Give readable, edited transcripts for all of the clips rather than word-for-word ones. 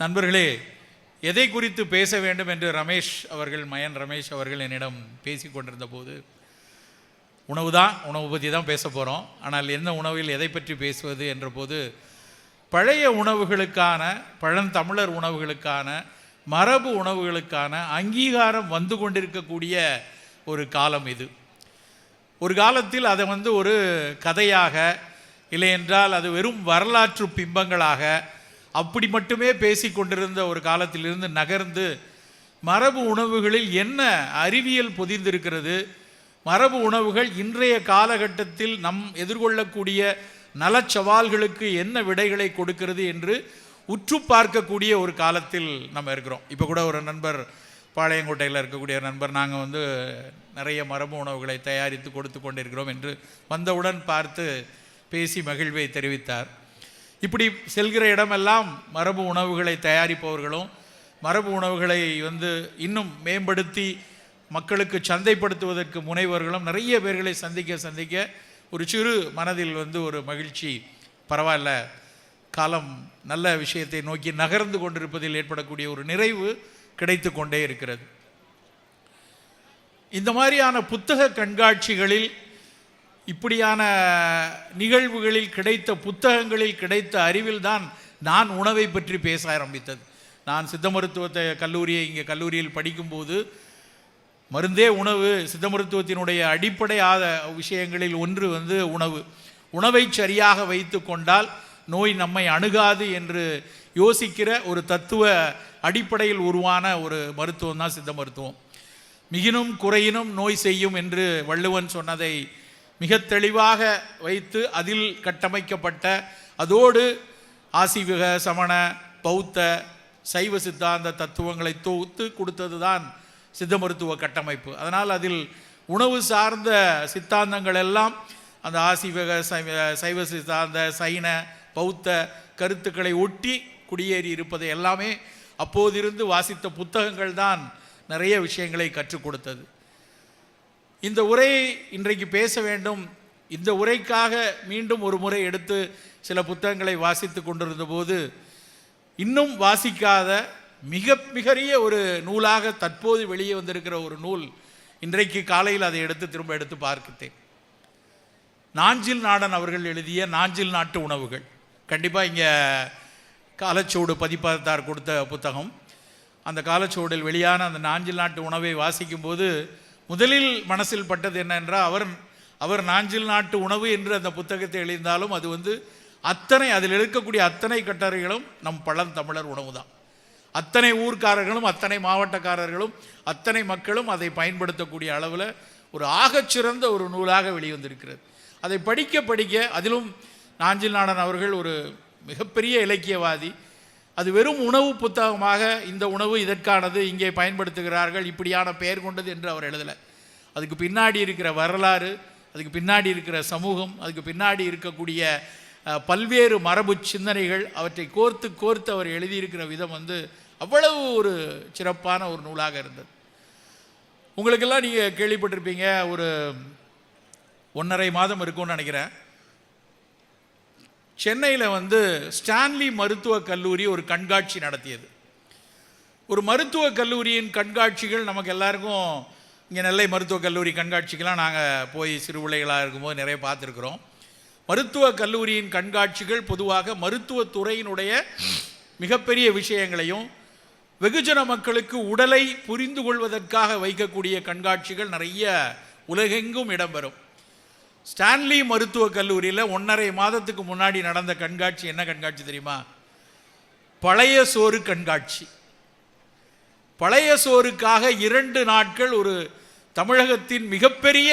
நண்பர்களே, எதை குறித்து பேச வேண்டும் என்று மயன் ரமேஷ் அவர்கள் என்னிடம் பேசி கொண்டிருந்த போது, உணவு பற்றி தான் பேச போகிறோம். ஆனால் என்ன உணவில் எதை பற்றி பேசுவது என்ற போது, பழைய உணவுகளுக்கான, பழந்தமிழர் உணவுகளுக்கான, மரபு உணவுகளுக்கான அங்கீகாரம் வந்து கொண்டிருக்கக்கூடிய ஒரு காலம் இது. ஒரு காலத்தில் அதை ஒரு கதையாக, இல்லை என்றால் அது வெறும் வரலாற்று பிம்பங்களாக அப்படி மட்டுமே பேசி கொண்டிருந்த ஒரு காலத்திலிருந்து நகர்ந்து, மரபு உணவுகளில் என்ன அறிவியல் பொதிந்திருக்கிறது, மரபு உணவுகள் இன்றைய காலகட்டத்தில் நம் எதிர்கொள்ளக்கூடிய நலச்சவால்களுக்கு என்ன விடைகளை கொடுக்கிறது என்று உற்று பார்க்கக்கூடிய ஒரு காலத்தில் நம்ம இருக்கிறோம். இப்போ கூட ஒரு நண்பர், பாளையங்கோட்டையில் இருக்கக்கூடிய நண்பர், நாங்கள் நிறைய மரபு உணவுகளை தயாரித்து கொடுத்து கொண்டிருக்கிறோம் என்று வந்தவுடன் பார்த்து பேசி மகிழ்வை தெரிவித்தார். இப்படி செல்கிற இடமெல்லாம் மரபு உணவுகளை தயாரிப்பவர்களும், மரபு உணவுகளை இன்னும் மேம்படுத்தி மக்களுக்கு சந்தைப்படுத்துவதற்கு முனைவர்களும் நிறைய பேர்களை சந்திக்க ஒரு சிறு மனதில் ஒரு மகிழ்ச்சி. பரவாயில்ல, காலம் நல்ல விஷயத்தை நோக்கி நகர்ந்து கொண்டிருப்பதில் ஏற்படக்கூடிய ஒரு நிறைவு கிடைத்து கொண்டே இருக்கிறது. இந்த மாதிரியான புத்தக கண்காட்சிகளில், இப்படியான நிகழ்வுகளில் கிடைத்த புத்தகங்களில் கிடைத்த அறிவில் தான் நான் உணவை பற்றி பேச ஆரம்பித்தது. நான் சித்த மருத்துவத்தை இங்கே கல்லூரியில் படிக்கும்போது, மருந்தே உணவு, சித்த மருத்துவத்தினுடைய அடிப்படை விஷயங்களில் ஒன்று உணவை சரியாக வைத்து கொண்டால் நோய் நம்மை அணுகாது என்று யோசிக்கிற ஒரு தத்துவ அடிப்படையில் உருவான ஒரு மருத்துவம் தான் சித்த மருத்துவம். மிகினும் குறையினும் நோய் செய்யும் என்று வள்ளுவன் சொன்னதை மிக தெளிவாக வைத்து அதில் கட்டமைக்கப்பட்ட, அதோடு ஆசீவக, சமண, பௌத்த, சைவ சித்தாந்த தத்துவங்களை தொகுத்து கொடுத்தது தான் சித்த மருத்துவ கட்டமைப்பு. அதனால் அதில் உணவு சார்ந்த சித்தாந்தங்கள் எல்லாம் அந்த ஆசீவக, சைவ சித்தாந்த, சைன, பௌத்த கருத்துக்களை ஒட்டி குடியேறி இருப்பதை எல்லாமே அப்போதிருந்து வாசித்த புத்தகங்கள் தான் நிறைய விஷயங்களை கற்றுக் கொடுத்தது. இந்த உரையை இன்றைக்கு பேச வேண்டும். இந்த உரைக்காக மீண்டும் ஒரு முறை எடுத்து சில புத்தகங்களை வாசித்து கொண்டிருந்த போது, இன்னும் வாசிக்காத மிகப்பெரிய ஒரு நூலாக தற்போது வெளியே வந்திருக்கிற ஒரு நூல், இன்றைக்கு காலையில் அதை திரும்ப எடுத்து பார்க்கிறேன். நாஞ்சில் நாடன் அவர்கள் எழுதிய நாஞ்சில் நாட்டு உணவுகள். கண்டிப்பாக இங்கே காலச்சோடு பதிப்பகத்தார் கொடுத்த புத்தகம். அந்த காலச்சோடில் வெளியான அந்த நாஞ்சில் நாட்டு உணவை வாசிக்கும்போது முதலில் மனசில் பட்டது என்னென்றால், அவர் நாஞ்சில் நாட்டு உணவு என்று அந்த புத்தகத்தை எழுதினாலும் அது அதில் இருக்கக்கூடிய அத்தனை கட்டுரைகளும் நம் பழந்தமிழர் உணவு தான். அத்தனை ஊர்க்காரர்களும், அத்தனை மாவட்டக்காரர்களும், அத்தனை மக்களும் அதை பயன்படுத்தக்கூடிய அளவில் ஒரு ஆகச்சிறந்த ஒரு நூலாக வெளிவந்திருக்கிறது. அதை படிக்க அதிலும் நாஞ்சில் நாடன் அவர்கள் ஒரு மிகப்பெரிய இலக்கியவாதி. அது வெறும் உணவு புத்தகமாக, இந்த உணவு இதற்கானது, இங்கே பயன்படுத்துகிறார்கள், இப்படியான பெயர் கொண்டது என்று அவர் எழுதலை. அதுக்கு பின்னாடி இருக்கிற வரலாறு, அதுக்கு பின்னாடி இருக்கிற சமூகம், அதுக்கு பின்னாடி இருக்கக்கூடிய பல்வேறு மரபு சிந்தனைகள், அவற்றை கோர்த்து அவர் எழுதியிருக்கிற விதம் அவ்வளவு ஒரு சிறப்பான ஒரு நூலாக இருந்தது. உங்களுக்கெல்லாம் நீங்கள் கேள்விப்பட்டிருப்பீங்க, ஒரு 1.5 மாதம் இருக்கும்னு நினைக்கிறேன், சென்னையில் ஸ்டான்லி மருத்துவக் கல்லூரி ஒரு கண்காட்சி நடத்தியது. ஒரு மருத்துவக் கல்லூரியின் கண்காட்சிகள் நமக்கு எல்லாருக்கும், இங்கே நெல்லை மருத்துவக் கல்லூரி கண்காட்சிக்கெலாம் நாங்கள் போய் சிறு பிள்ளைகளாக இருக்கும்போது நிறைய பார்த்துருக்குறோம். மருத்துவக் கல்லூரியின் கண்காட்சிகள் பொதுவாக மருத்துவத்துறையினுடைய மிகப்பெரிய விஷயங்களையும், வெகுஜன மக்களுக்கு உடலை புரிந்து கொள்வதற்காக வைக்கக்கூடிய கண்காட்சிகள் நிறைய உலகெங்கும் இடம்பெறும். ஸ்டான்லி மருத்துவக் கல்லூரியில் 1.5 மாதத்துக்கு முன்னாடி நடந்த கண்காட்சி என்ன கண்காட்சி தெரியுமா? பழைய சோறு கண்காட்சி. பழைய சோறுக்காக 2 நாட்கள் ஒரு தமிழகத்தின் மிகப்பெரிய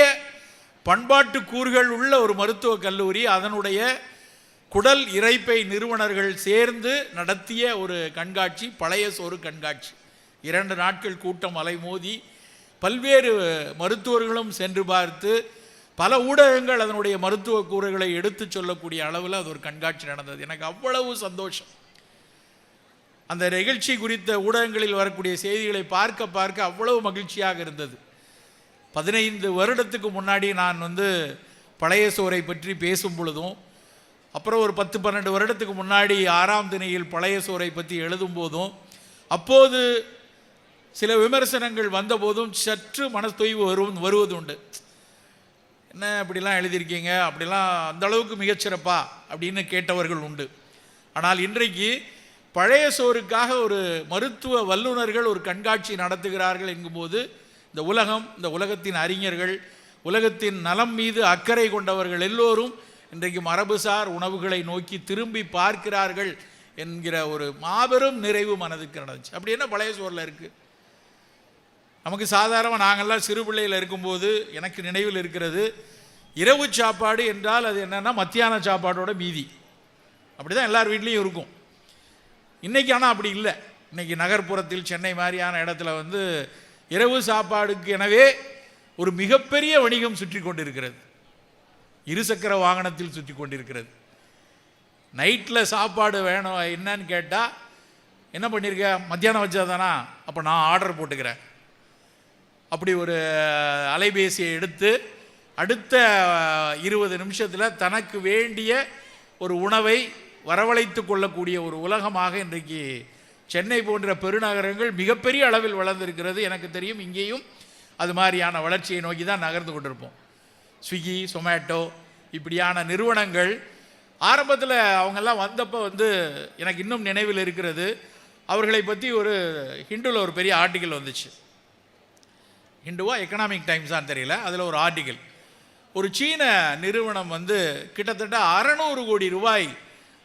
பண்பாட்டு கூறுகள் உள்ள ஒரு மருத்துவக் கல்லூரி, அதனுடைய குடல் இரைப்பை நிறுவனர்கள் சேர்ந்து நடத்திய ஒரு கண்காட்சி, பழைய சோறு கண்காட்சி. 2 நாட்கள் கூட்டம் அலைமோதி பல்வேறு மருத்துவர்களும் சென்று பார்த்து, பல ஊடகங்கள் அதனுடைய மருத்துவ கூறுகளை எடுத்து சொல்லக்கூடிய அளவில் அது ஒரு கண்காட்சி நடந்தது. எனக்கு அவ்வளவு சந்தோஷம். அந்த நிகழ்ச்சி குறித்த ஊடகங்களில் வரக்கூடிய செய்திகளை பார்க்க அவ்வளவு மகிழ்ச்சியாக இருந்தது. 15 வருடத்துக்கு முன்னாடி நான் பழைய சோறை பற்றி பேசும் பொழுதும், அப்புறம் ஒரு 10-12 வருடத்துக்கு முன்னாடி 6ஆம் திணையில் பழைய சோரை பற்றி எழுதும் போதும் அப்போது சில விமர்சனங்கள் வந்தபோதும் சற்று மனத்தொய்வு வருவது உண்டு. என்ன அப்படிலாம் எழுதியிருக்கீங்க, அப்படிலாம் அந்த அளவுக்கு மிகச்சிறப்பா அப்படின்னு கேட்டவர்கள் உண்டு. ஆனால் இன்றைக்கு பழைய சோறுக்காக ஒரு மருத்துவ வல்லுநர்கள் ஒரு கண்காட்சி நடத்துகிறார்கள் என்கும்போது இந்த உலகம், இந்த உலகத்தின் அறிஞர்கள், உலகத்தின் நலம் மீது அக்கறை கொண்டவர்கள் எல்லோரும் இன்றைக்கு மரபுசார் உணவுகளை நோக்கி திரும்பி பார்க்கிறார்கள் என்கிற ஒரு மாபெரும் நிறைவு மனதுக்கு நடந்துச்சு. அப்படி என்ன பழைய சோறில் இருக்குது? நமக்கு சாதாரணமாக நாங்கள்லாம் சிறு பிள்ளையில் இருக்கும்போது எனக்கு நினைவில் இருக்கிறது, இரவு சாப்பாடு என்றால் அது என்னென்னா மத்தியான சாப்பாடோட மீதி. அப்படி தான் எல்லார் வீட்லேயும் இருக்கும். இன்றைக்கி ஆனால் அப்படி இல்லை. இன்றைக்கி நகர்ப்புறத்தில் சென்னை மாதிரியான இடத்துல வந்து இரவு சாப்பாடுக்கு எனவே ஒரு மிகப்பெரிய வணிகம் சுற்றி கொண்டிருக்கிறது. இருசக்கர வாகனத்தில் சுற்றி கொண்டிருக்கிறது. நைட்டில் சாப்பாடு வேணும் என்னன்னு கேட்டால் என்ன பண்ணியிருக்க, மத்தியானம் வச்சாதானா, அப்போ நான் ஆர்டர் போட்டுக்கிறேன். அப்படி ஒரு அலைபேசியை எடுத்து அடுத்த 20 நிமிஷத்தில் தனக்கு வேண்டிய ஒரு உணவை வரவழைத்து கொள்ளக்கூடிய ஒரு உலகமாக இன்றைக்கு சென்னை போன்ற பெருநகரங்கள் மிகப்பெரிய அளவில் வளர்ந்திருக்கிறது. எனக்கு தெரியும் இங்கேயும் அது மாதிரியான வளர்ச்சியை நோக்கி தான் நகர்ந்து கொண்டிருப்போம். ஸ்விக்கி, சொமேட்டோ இப்படியான நிறுவனங்கள் ஆரம்பத்தில் அவங்கெல்லாம் வந்தப்போ வந்து எனக்கு இன்னும் நினைவில் இருக்கிறது, அவர்களை பற்றி ஒரு ஹிண்டுவில் ஒரு பெரிய ஆர்டிக்கல் வந்துச்சு. ஹிண்டுவா எக்கனாமிக் டைம்ஸான்னு தெரியல, அதில் ஒரு ஆர்டிக்கல். ஒரு சீன நிறுவனம் வந்து கிட்டத்தட்ட 600 கோடி ரூபாய்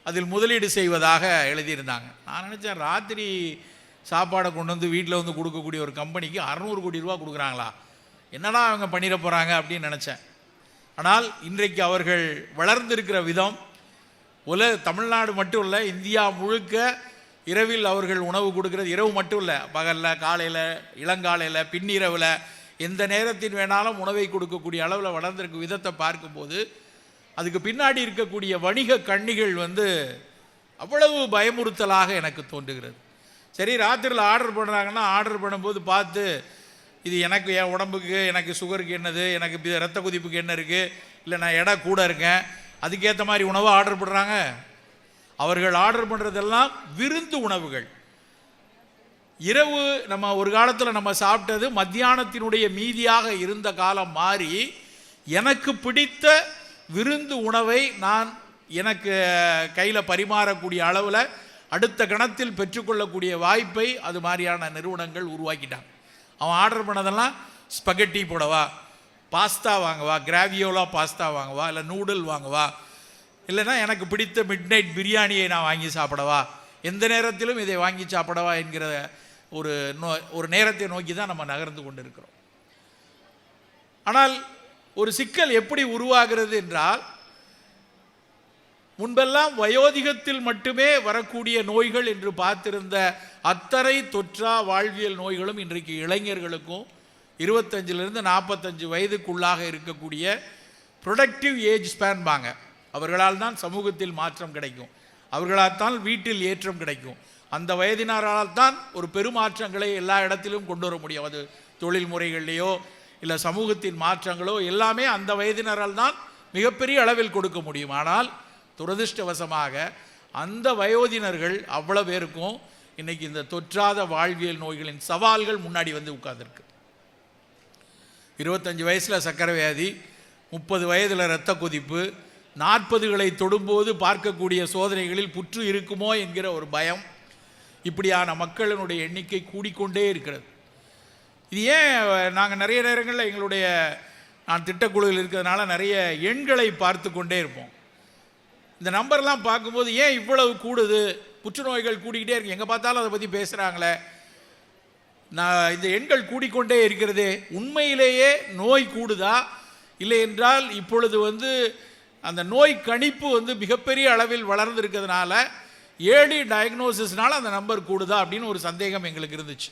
அதில் முதலீடு செய்வதாக எழுதியிருந்தாங்க. நான் நினச்சேன், ராத்திரி சாப்பாடை கொண்டு வந்து வீட்டில் வந்து கொடுக்கக்கூடிய ஒரு கம்பெனிக்கு 600 கோடி ரூபா கொடுக்குறாங்களா, என்னடா அவங்க பண்ணிட போகிறாங்க அப்படின்னு நினச்சேன். ஆனால் இன்றைக்கு அவர்கள் வளர்ந்திருக்கிற விதம் தமிழ்நாடு மட்டும் இல்லை, இந்தியா முழுக்க இரவில் அவர்கள் உணவு கொடுக்கறது, இரவு மட்டும் இல்லை, பகலில், காலையில், இளங்காலையில், பின்னிரவில், எந்த நேரத்தின் வேணாலும் உணவை கொடுக்கக்கூடிய அளவில் வளர்ந்திருக்க விதத்தை பார்க்கும்போது அதுக்கு பின்னாடி இருக்கக்கூடிய வணிக கண்ணிகள் வந்து அவ்வளவு பயமுறுத்தலாக எனக்கு தோன்றுகிறது. சரி, ராத்திரியில் ஆர்டர் பண்ணுறாங்கன்னா ஆர்டர் பண்ணும்போது பார்த்து இது எனக்கு, என் உடம்புக்கு, எனக்கு சுகருக்கு என்னது, எனக்கு ரத்த கொதிப்புக்கு என்ன இருக்குது, இல்லை நான் எடை கூட இருக்கேன், அதுக்கேற்ற மாதிரி உணவை ஆர்டர் பண்ணுறாங்க. அவர்கள் ஆர்டர் பண்ணுறதெல்லாம் விருந்து உணவுகள். இரவு நம்ம ஒரு காலத்தில் நம்ம சாப்பிட்டது மத்தியானத்தினுடைய மீதியாக இருந்த காலம் மாறி எனக்கு பிடித்த விருந்து உணவை நான் எனக்கு கையில் பரிமாறக்கூடிய அளவில் அடுத்த கணத்தில் பெற்றுக்கொள்ளக்கூடிய வாய்ப்பை அது மாதிரியான நிறுவனங்கள் உருவாக்கிட்டாங்க. அவன் ஆர்டர் பண்ணதெல்லாம் ஸ்பகெட்டி போடவா, பாஸ்தா வாங்கவா, கிராவியோலா பாஸ்தா வாங்கவா, இல்லை நூடுல் வாங்கவா, இல்லைன்னா எனக்கு பிடித்த மிட்நைட் பிரியாணியை நான் வாங்கி சாப்பிடவா, எந்த நேரத்திலும் இதை வாங்கி சாப்பிடவா என்கிற ஒரு நேரத்தை நோக்கி தான் நம்ம நகர்ந்து கொண்டு இருக்கிறோம். ஆனால் ஒரு சிக்கல் எப்படி உருவாகிறது என்றால், முன்பெல்லாம் வயோதிகத்தில் மட்டுமே வரக்கூடிய நோய்கள் என்று பார்த்திருந்த அத்தனை தொற்றா வாழ்வியல் நோய்களும் இன்றைக்கு இளைஞர்களுக்கும் 25 45 வயதுக்குள்ளாக இருக்கக்கூடிய ப்ரொடக்டிவ் ஏஜ் ஸ்பேன் பாங்க, அவர்களால் தான் சமூகத்தில் மாற்றம் கிடைக்கும், அவர்களால் தான் வீட்டில் ஏற்றம் கிடைக்கும், அந்த வயதினரால் தான் ஒரு பெருமாற்றங்களை எல்லா இடத்திலும் கொண்டு வர முடியும். அது தொழில் முறைகள்லையோ இல்லை சமூகத்தின் மாற்றங்களோ எல்லாமே அந்த வயதினரால் தான் மிகப்பெரிய அளவில் கொடுக்க முடியும். ஆனால் துரதிர்ஷ்டவசமாக அந்த வயோதினர்கள் அவ்வளோ பேருக்கும் இன்றைக்கி இந்த தொற்றாத வாழ்வியல் நோய்களின் சவால்கள் முன்னாடி வந்து உட்கார்ந்துருக்கு. 25 வயசில் சர்க்கரை வியாதி, 30 வயதில் இரத்த கொதிப்பு, 40களை தொடும்போது பார்க்கக்கூடிய சோதனைகளில் புற்று இருக்குமோ என்கிற ஒரு பயம், இப்படியான மக்களினுடைய எண்ணிக்கை கூடிக்கொண்டே இருக்கிறது. இது ஏன் நாங்கள் நிறைய நேரங்களில் எங்களுடைய, நான் திட்டக்குழுவில் இருக்கிறதுனால நிறைய எண்களை பார்த்து கொண்டே இருப்போம். இந்த நம்பர்லாம் பார்க்கும்போது ஏன் இவ்வளவு கூடுது, புற்றுநோய்கள் கூடிக்கிட்டே இருக்கு, எங்கே பார்த்தாலும் அதை பற்றி பேசுகிறாங்களே, நான் இந்த எண்கள் கூடிக்கொண்டே இருக்கிறதே, உண்மையிலேயே நோய் கூடுதா, இல்லை என்றால் இப்பொழுது வந்து அந்த நோய் கணிப்பு வந்து மிகப்பெரிய அளவில் வளர்ந்துருக்கிறதுனால ஏர்லி டயக்னோசிஸ்னால் அந்த நம்பர் கூடுதா அப்படின்னு ஒரு சந்தேகம் எங்களுக்கு இருந்துச்சு.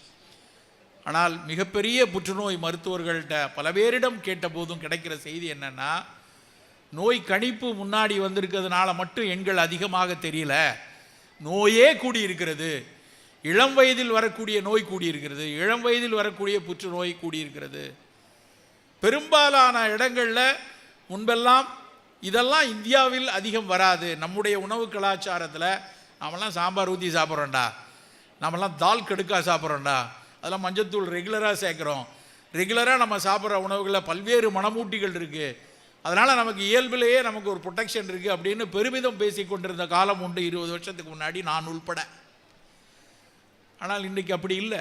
ஆனால் மிகப்பெரிய புற்றுநோய் மருத்துவர்கள்ட்ட பல பேரிடம் கேட்ட போதும் கிடைக்கிற செய்தி என்னென்னா, நோய் கணிப்பு முன்னாடி வந்திருக்கிறதுனால மட்டும் எண்கள் அதிகமாக தெரியல, நோயே கூடியிருக்கிறது, இளம் வயதில் வரக்கூடிய நோய் கூடியிருக்கிறது, இளம் வயதில் வரக்கூடிய புற்றுநோய் கூடியிருக்கிறது. பெரும்பாலான இடங்களில் முன்பெல்லாம் இதெல்லாம் இந்தியாவில் அதிகம் வராது. நம்முடைய உணவு கலாச்சாரத்தில் நாமெல்லாம் சாம்பார் ஊற்றி சாப்பிட்றோண்டா, நம்மலாம் தால் கடுக்கா சாப்பிட்றோண்டா, அதெல்லாம் மஞ்சத்தூள் ரெகுலராக சேர்க்குறோம். ரெகுலராக நம்ம சாப்பிட்ற உணவுகளில் பல்வேறு மணமூட்டிகள் இருக்குது. அதனால் நமக்கு இயல்பிலேயே நமக்கு ஒரு ப்ரொடெக்ஷன் இருக்குது அப்படின்னு பெருமிதம் பேசி கொண்டிருந்த காலம் உண்டு 20 வருஷத்துக்கு முன்னாடி, நான் உள்பட. ஆனால் இன்றைக்கு அப்படி இல்லை.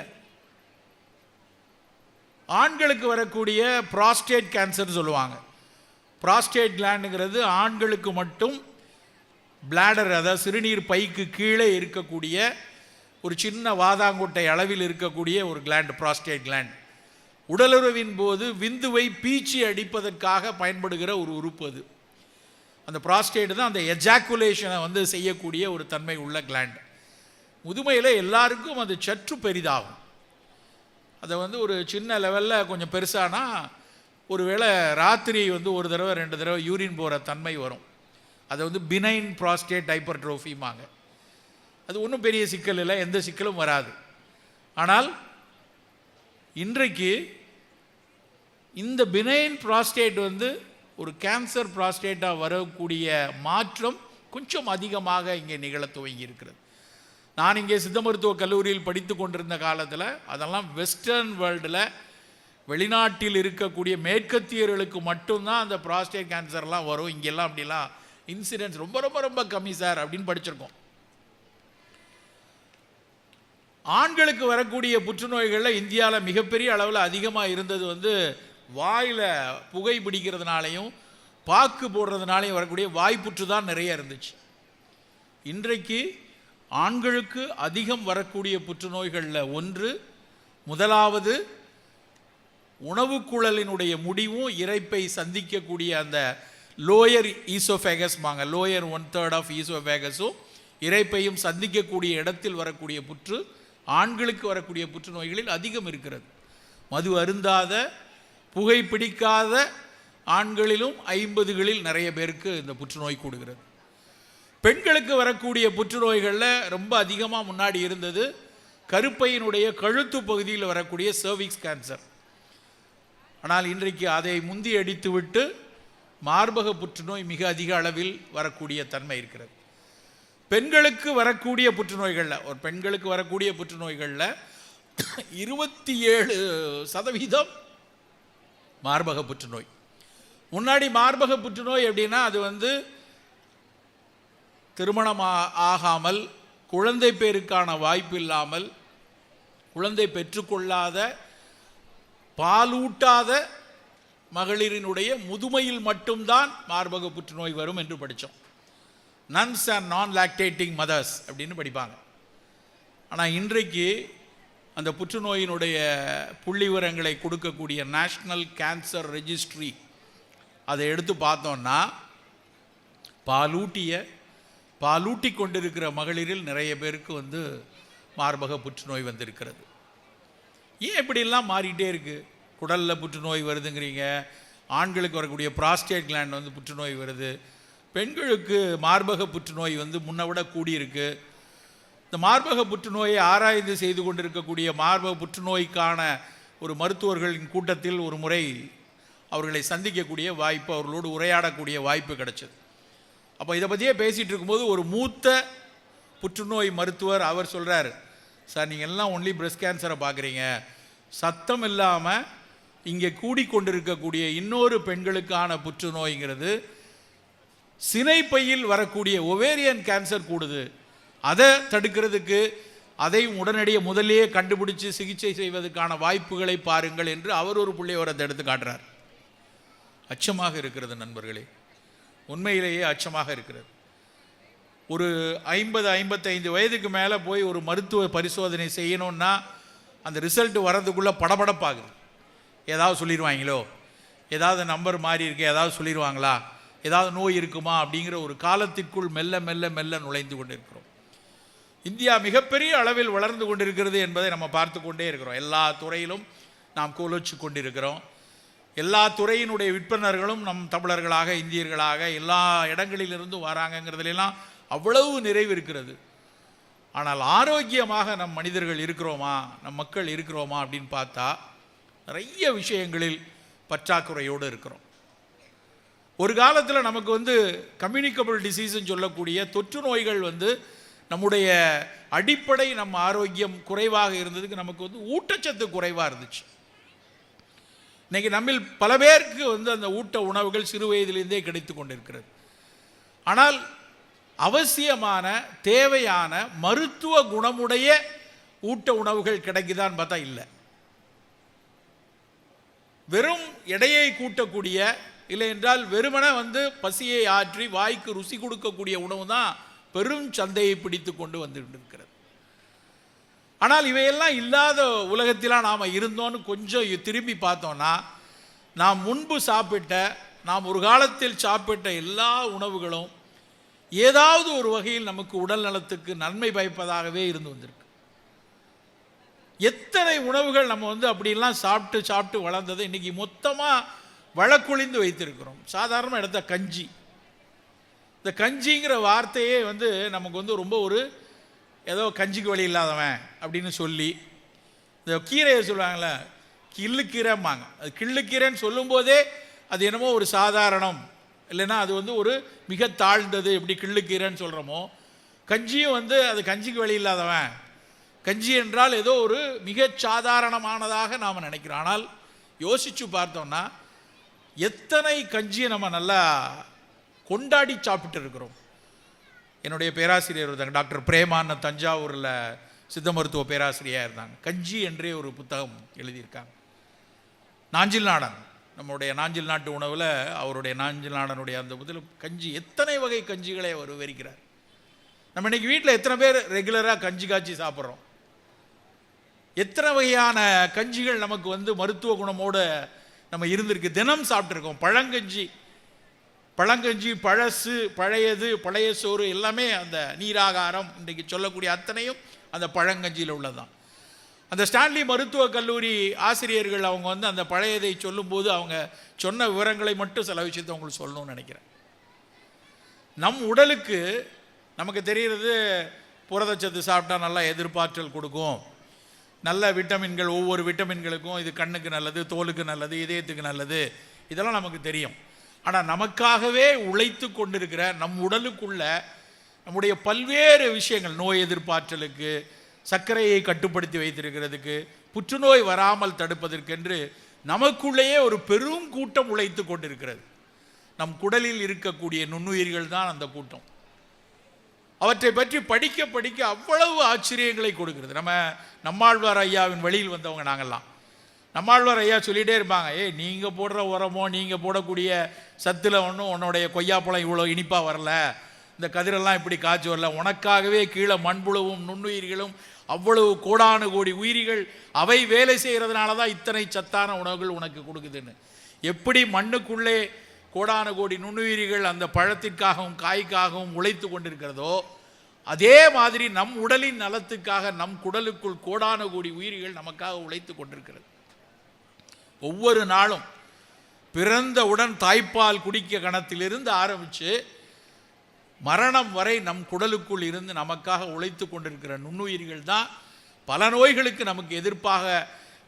ஆண்களுக்கு வரக்கூடிய ப்ராஸ்டேட் கேன்சர் சொல்லுவாங்க. ப்ராஸ்டேட் கிளாண்டுங்கிறது ஆண்களுக்கு மட்டும் பிளாடர், அதாவது சிறுநீர் பைக்கு கீழே இருக்கக்கூடிய ஒரு சின்ன வாதாங்கொட்டை அளவில் இருக்கக்கூடிய ஒரு கிளாண்ட், ப்ராஸ்டேட் கிளாண்ட். உடலுறவின் போது விந்துவை பீச்சி அடிப்பதற்காக பயன்படுகிற ஒரு உறுப்பு அது. அந்த ப்ராஸ்டேட் தான் அந்த எஜாக்குலேஷனை செய்யக்கூடிய ஒரு தன்மை உள்ள கிளாண்ட். முதுமையில் எல்லாருக்கும் அது சற்று பெரிதாகும். அதை ஒரு சின்ன லெவலில் கொஞ்சம் பெருசானா ஒருவேளை ராத்திரி ஒரு தடவை 2 தடவை யூரின் போகிற தன்மை வரும். அதை பினைன் ப்ராஸ்டேட் ஹைப்பர்ட்ரோஃபிமாங்க. அது ஒன்றும் பெரிய சிக்கல் இல்லை, எந்த சிக்கலும் வராது. ஆனால் இன்றைக்கு இந்த பினைன் ப்ராஸ்டேட் ஒரு கேன்சர் ப்ராஸ்டேட்டாக வரக்கூடிய மாற்றம் கொஞ்சம் அதிகமாக இங்கே நிகழ துவங்கி இருக்கிறது. நான் இங்கே சித்த மருத்துவ கல்லூரியில் படித்து கொண்டிருந்த காலத்தில் அதெல்லாம் வெஸ்டர்ன் வேர்ல்டில், வெளிநாட்டில் இருக்கக்கூடிய மேற்கத்தியர்களுக்கு மட்டும்தான் அந்த ப்ராஸ்டேட் கேன்சர்லாம் வரும். இங்கெல்லாம் அப்படிலாம் இன்சிடென்ட்ஸ் ரொம்ப ரொம்ப ரொம்ப கம்மி சார் அப்படின்னு படிச்சிருக்கோம். ஆண்களுக்கு வரக்கூடிய புற்றுநோய்களில் இந்தியாவில் மிகப்பெரிய அளவில் அதிகமாக இருந்தது வாயில் புகை பிடிக்கிறதுனாலையும் பாக்கு போடுறதுனாலையும் வரக்கூடிய வாய்ப்புற்று தான் நிறைய இருந்துச்சு. இன்றைக்கு ஆண்களுக்கு அதிகம் வரக்கூடிய புற்றுநோய்களில் முதலாவது உணவுக்குழலினுடைய முடிவும் இரைப்பை சந்திக்கக்கூடிய அந்த லோயர் ஈசோஃபேகஸ்மாங்க, லோயர் 1/3 ஆஃப் ஈசோஃபேகஸும் இரைப்பையும் சந்திக்கக்கூடிய இடத்தில் வரக்கூடிய புற்று ஆண்களுக்கு வரக்கூடிய புற்றுநோய்களில் அதிகம் இருக்கிறது. மது அருந்தாத, புகைப்பிடிக்காத ஆண்களிலும் 50களில் நிறைய பேருக்கு இந்த புற்றுநோய் கூடுகிறது. பெண்களுக்கு வரக்கூடிய புற்றுநோய்களில் ரொம்ப அதிகமாக முன்னாடி இருந்தது கருப்பையினுடைய கழுத்து பகுதியில் வரக்கூடிய சர்விக்ஸ் கேன்சர். ஆனால் இன்றைக்கு அதை முந்தி அடித்து விட்டு மார்பக புற்றுநோய் மிக அதிக அளவில் வரக்கூடிய தன்மை இருக்கிறது. பெண்களுக்கு வரக்கூடிய புற்றுநோய்களில், ஒரு பெண்களுக்கு வரக்கூடிய புற்றுநோய்களில் 27% மார்பக புற்றுநோய். முன்னாடி மார்பக புற்றுநோய் எப்படின்னா அது திருமணம் ஆகாமல், குழந்தை பேருக்கான வாய்ப்பு இல்லாமல், குழந்தை பெற்றுக்கொள்ளாத, பாலூட்டாத மகளிரினுடைய முதுமையில் மட்டும்தான் மார்பக புற்றுநோய் வரும் என்று படித்தோம். நன்ஸ் அண்ட் நான் லாக்டேட்டிங் மதர்ஸ் அப்படின்னு படிப்பாங்க. ஆனால் இன்றைக்கு அந்த புற்றுநோயினுடைய புள்ளி விவரங்களை கொடுக்கக்கூடிய நேஷ்னல் கேன்சர் ரெஜிஸ்ட்ரி அதை எடுத்து பார்த்தோன்னா பாலூட்டி கொண்டிருக்கிற மகளிரில் நிறைய பேருக்கு மார்பக புற்றுநோய் வந்திருக்கிறது. ஏன் இப்படிலாம் மாறிக்கிட்டே இருக்குது? குடலில் புற்றுநோய் வருதுங்கிறீங்க, ஆண்களுக்கு வரக்கூடிய ப்ராஸ்டேட் கிளாண்ட் புற்றுநோய் வருது, பெண்களுக்கு மார்பக புற்றுநோய் முன்னை விட கூடியிருக்கு. இந்த மார்பக புற்றுநோயை ஆராய்ந்து செய்து கொண்டிருக்கக்கூடிய மார்பக புற்றுநோய்க்கான ஒரு மருத்துவர்களின் கூட்டத்தில் ஒரு முறை அவர்களை சந்திக்கக்கூடிய வாய்ப்பு, அவர்களோடு உரையாடக்கூடிய வாய்ப்பு கிடைச்சது. அப்போ இதை பற்றியே பேசிகிட்டு இருக்கும்போது ஒரு மூத்த புற்றுநோய் மருத்துவர் அவர் சொல்கிறார், சார் நீங்கள் எல்லாம் ஒன்லி பிரஸ்ட் கேன்சரை பார்க்குறீங்க, சத்தம் இல்லாமல் இங்கே கூடிக்கொண்டிருக்கக்கூடிய இன்னொரு பெண்களுக்கான புற்றுநோய்ங்கிறது சினைப்பையில் வரக்கூடிய ஒவேரியன் கேன்சர் கூடுது. அதை தடுக்கிறதுக்கு அதை உடனடியே முதலே கண்டுபிடிச்சு சிகிச்சை செய்வதற்கான வாய்ப்புகளை பாருங்கள் என்று அவர் ஒரு புள்ளியோரத்தை எடுத்து காட்டுறார். அச்சமாக இருக்கிறது நண்பர்களே, உண்மையிலேயே அச்சமாக இருக்கிறது. ஒரு 50-55 வயதுக்கு மேலே போய் ஒரு மருத்துவ பரிசோதனை செய்யணும்னா அந்த ரிசல்ட் வர்றதுக்குள்ளே படபடப்பாகுது. ஏதாவது சொல்லிடுவாங்களோ, ஏதாவது நம்பர் மாறி இருக்கு, ஏதாவது சொல்லிடுவாங்களா, ஏதாவது நோய் இருக்குமா அப்படிங்கிற ஒரு காலத்திற்குள் மெல்ல மெல்ல மெல்ல நுழைந்து கொண்டிருக்கிறோம். இந்தியா மிகப்பெரிய அளவில் வளர்ந்து கொண்டிருக்கிறது என்பதை நம்ம பார்த்து கொண்டே இருக்கிறோம். எல்லா துறையிலும் நாம் கோலோச்சு கொண்டிருக்கிறோம். எல்லா துறையினுடைய விற்பனர்களும் நம் தமிழர்களாக, இந்தியர்களாக எல்லா இடங்களிலிருந்தும் வராங்கங்கிறதுலாம் அவ்வளவு நிறைவு இருக்கிறது. ஆனால் ஆரோக்கியமாக நம் மனிதர்கள் இருக்கிறோமா, நம் மக்கள் இருக்கிறோமா அப்படின்னு பார்த்தா நிறைய விஷயங்களில் பற்றாக்குறையோடு இருக்கிறோம். ஒரு காலத்தில் நமக்கு வந்து கம்யூனிகபிள் டிசீஸ்ன்னு சொல்லக்கூடிய தொற்று நோய்கள் வந்து நம்முடைய அடிப்படை நம்ம ஆரோக்கியம் குறைவாக இருந்ததுக்கு நமக்கு வந்து ஊட்டச்சத்து குறைவாக இருந்துச்சு. இன்னைக்கு நம்மில் பல பேருக்கு வந்து அந்த ஊட்ட உணவுகள் சிறு வயதிலிருந்தே கிடைத்து கொண்டிருக்கிறது. ஆனால் அவசியமான தேவையான மருத்துவ குணமுடைய ஊட்ட உணவுகள் கிடைக்குதான்னு பார்த்தா இல்லை. வெறும் எடையை கூட்டக்கூடிய, இல்லை என்றால் வெறுமனை வந்து பசியை ஆற்றி வாய்க்கு ருசி கொடுக்கக்கூடிய உணவு தான் பெரும் சந்தையை பிடித்து கொண்டு வந்து இருக்கிறது. ஆனால் இவையெல்லாம் இல்லாத உலகத்திலாம் நாம் இருந்தோன்னு கொஞ்சம் திரும்பி பார்த்தோன்னா, நாம் முன்பு சாப்பிட்ட, நாம் ஒரு காலத்தில் சாப்பிட்ட எல்லா உணவுகளும் ஏதாவது ஒரு வகையில் நமக்கு உடல் நலத்துக்கு நன்மை பயப்பதாகவே இருந்து வந்திருக்கு. எத்தனை உணவுகள் நம்ம வந்து அப்படிலாம் சாப்பிட்டு வளர்ந்ததை இன்றைக்கி மொத்தமாக வழக்குழிந்து வைத்திருக்கிறோம். சாதாரணமாக எடுத்த கஞ்சி, இந்த கஞ்சிங்கிற வார்த்தையே வந்து நமக்கு வந்து ரொம்ப ஒரு ஏதோ கஞ்சிக்கு வழி இல்லாதவன் அப்படின்னு சொல்லி, இந்த கீரையை சொல்லுவாங்களே கிள்ளுக்கீரைம்பாங்க, அது கிள்ளுக்கீரைன்னு சொல்லும்போதே அது என்னமோ ஒரு சாதாரணம், இல்லைன்னா அது வந்து ஒரு மிக தாழ்ந்தது. எப்படி கிள்ளுக்கீரைன்னு சொல்கிறோமோ, கஞ்சியும் வந்து அது கஞ்சிக்கு வழி இல்லாதவன், கஞ்சி என்றால் ஏதோ ஒரு மிகச் சாதாரணமானதாக நாம் நினைக்கிறோம். ஆனால் யோசித்து பார்த்தோம்னா எத்தனை கஞ்சியை நம்ம நல்லா கொண்டாடி சாப்பிட்டு இருக்கிறோம். என்னுடைய பேராசிரியர் இருந்தாங்க, டாக்டர் பிரேமான்னு, தஞ்சாவூரில் சித்த மருத்துவ பேராசிரியராக இருந்தாங்க. கஞ்சி என்றே ஒரு புத்தகம் எழுதியிருக்காங்க. நாஞ்சில் நாடன், நம்முடைய நாஞ்சில் நாட்டு உணவில் அவருடைய நாஞ்சில் நாடனுடைய அந்த முதல் கஞ்சி, எத்தனை வகை கஞ்சிகளை அவர் விவரிக்கிறார். நம்ம இன்றைக்கி வீட்டில் எத்தனை பேர் ரெகுலராக கஞ்சி காய்ச்சி சாப்பிட்றோம்? எத்தனை வகையான கஞ்சிகள் நமக்கு வந்து மருத்துவ குணமோடு நம்ம இருந்திருக்கு, தினம் சாப்பிட்ருக்கோம். பழங்கஞ்சி, பழசு, பழையது, பழைய சோறு எல்லாமே அந்த நீராகாரம் இன்றைக்கு சொல்லக்கூடிய அத்தனையும் அந்த பழங்கஞ்சியில் உள்ளதான். அந்த ஸ்டான்லி மருத்துவக் கல்லூரி ஆசிரியர்கள் அவங்க வந்து அந்த பழையதை சொல்லும்போது அவங்க சொன்ன விவரங்களை மட்டும் சில விஷயத்தை உங்களுக்கு சொல்லணும்னு நினைக்கிறேன். நம் உடலுக்கு நமக்கு தெரிகிறது புரதச்சத்து சாப்பிட்டா நல்லா எதிர்ப்பாற்றல் கொடுக்கும், நல்ல விட்டமின்கள், ஒவ்வொரு விட்டமின்களுக்கும் இது கண்ணுக்கு நல்லது, தோலுக்கு நல்லது, இதயத்துக்கு நல்லது, இதெல்லாம் நமக்கு தெரியும். ஆனால் நமக்காகவே உழைத்து கொண்டிருக்கிற நம் உடலுக்குள்ள நம்முடைய பல்வேறு விஷயங்கள், நோய் எதிர்ப்பாற்றலுக்கு, சர்க்கரையை கட்டுப்படுத்தி வைத்திருக்கிறதுக்கு, புற்றுநோய் வராமல் தடுப்பதற்கென்று நமக்குள்ளேயே ஒரு பெரும் கூட்டம் உழைத்து கொண்டிருக்கிறது. நம் குடலில் இருக்கக்கூடிய நுண்ணுயிர்கள் தான் அந்த கூட்டம். அவற்றை பற்றி படிக்க படிக்க அவ்வளவு ஆச்சரியங்களை கொடுக்கிறது. நம்மாழ்வார் ஐயாவின் வழியில் வந்தவங்க நாங்கள்லாம். நம்மாழ்வார் ஐயா சொல்லிகிட்டே இருப்பாங்க, நீங்கள் போடுற உரமோ நீங்கள் போடக்கூடிய சத்தில் ஒன்றும் உன்னுடைய கொய்யாப்பழம் இவ்வளோ இனிப்பாக வரல, இந்த கதிரெல்லாம் இப்படி காய்ச்சி வரல, உனக்காகவே கீழே மண்புழுவும் நுண்ணுயிர்களும் அவ்வளவு கோடானு கோடி உயிரிகள் அவை வேலை செய்கிறதுனால தான் இத்தனை சத்தான உணவுகள் உனக்கு கொடுக்குதுன்னு. எப்படி மண்ணுக்குள்ளே கோடானு கோடி நுண்ணுயிரிகள் அந்த பழத்திற்காகவும் காய்க்காகவும் உழைத்து கொண்டிருக்கிறதோ, அதே மாதிரி நம் உடலின் நலத்துக்காக நம் குடலுக்குள் கோடானு கோடி உயிரிகள் நமக்காக உழைத்து கொண்டிருக்கிறது. ஒவ்வொரு நாளும் பிறந்தவுடன் தாய்ப்பால் குடிக்க கணத்திலிருந்து ஆரம்பித்து மரணம் வரை நம் குடலுக்குள் இருந்து நமக்காக உழைத்து கொண்டிருக்கிற நுண்ணுயிர்கள் தான் பல நோய்களுக்கு நமக்கு எதிர்ப்பாக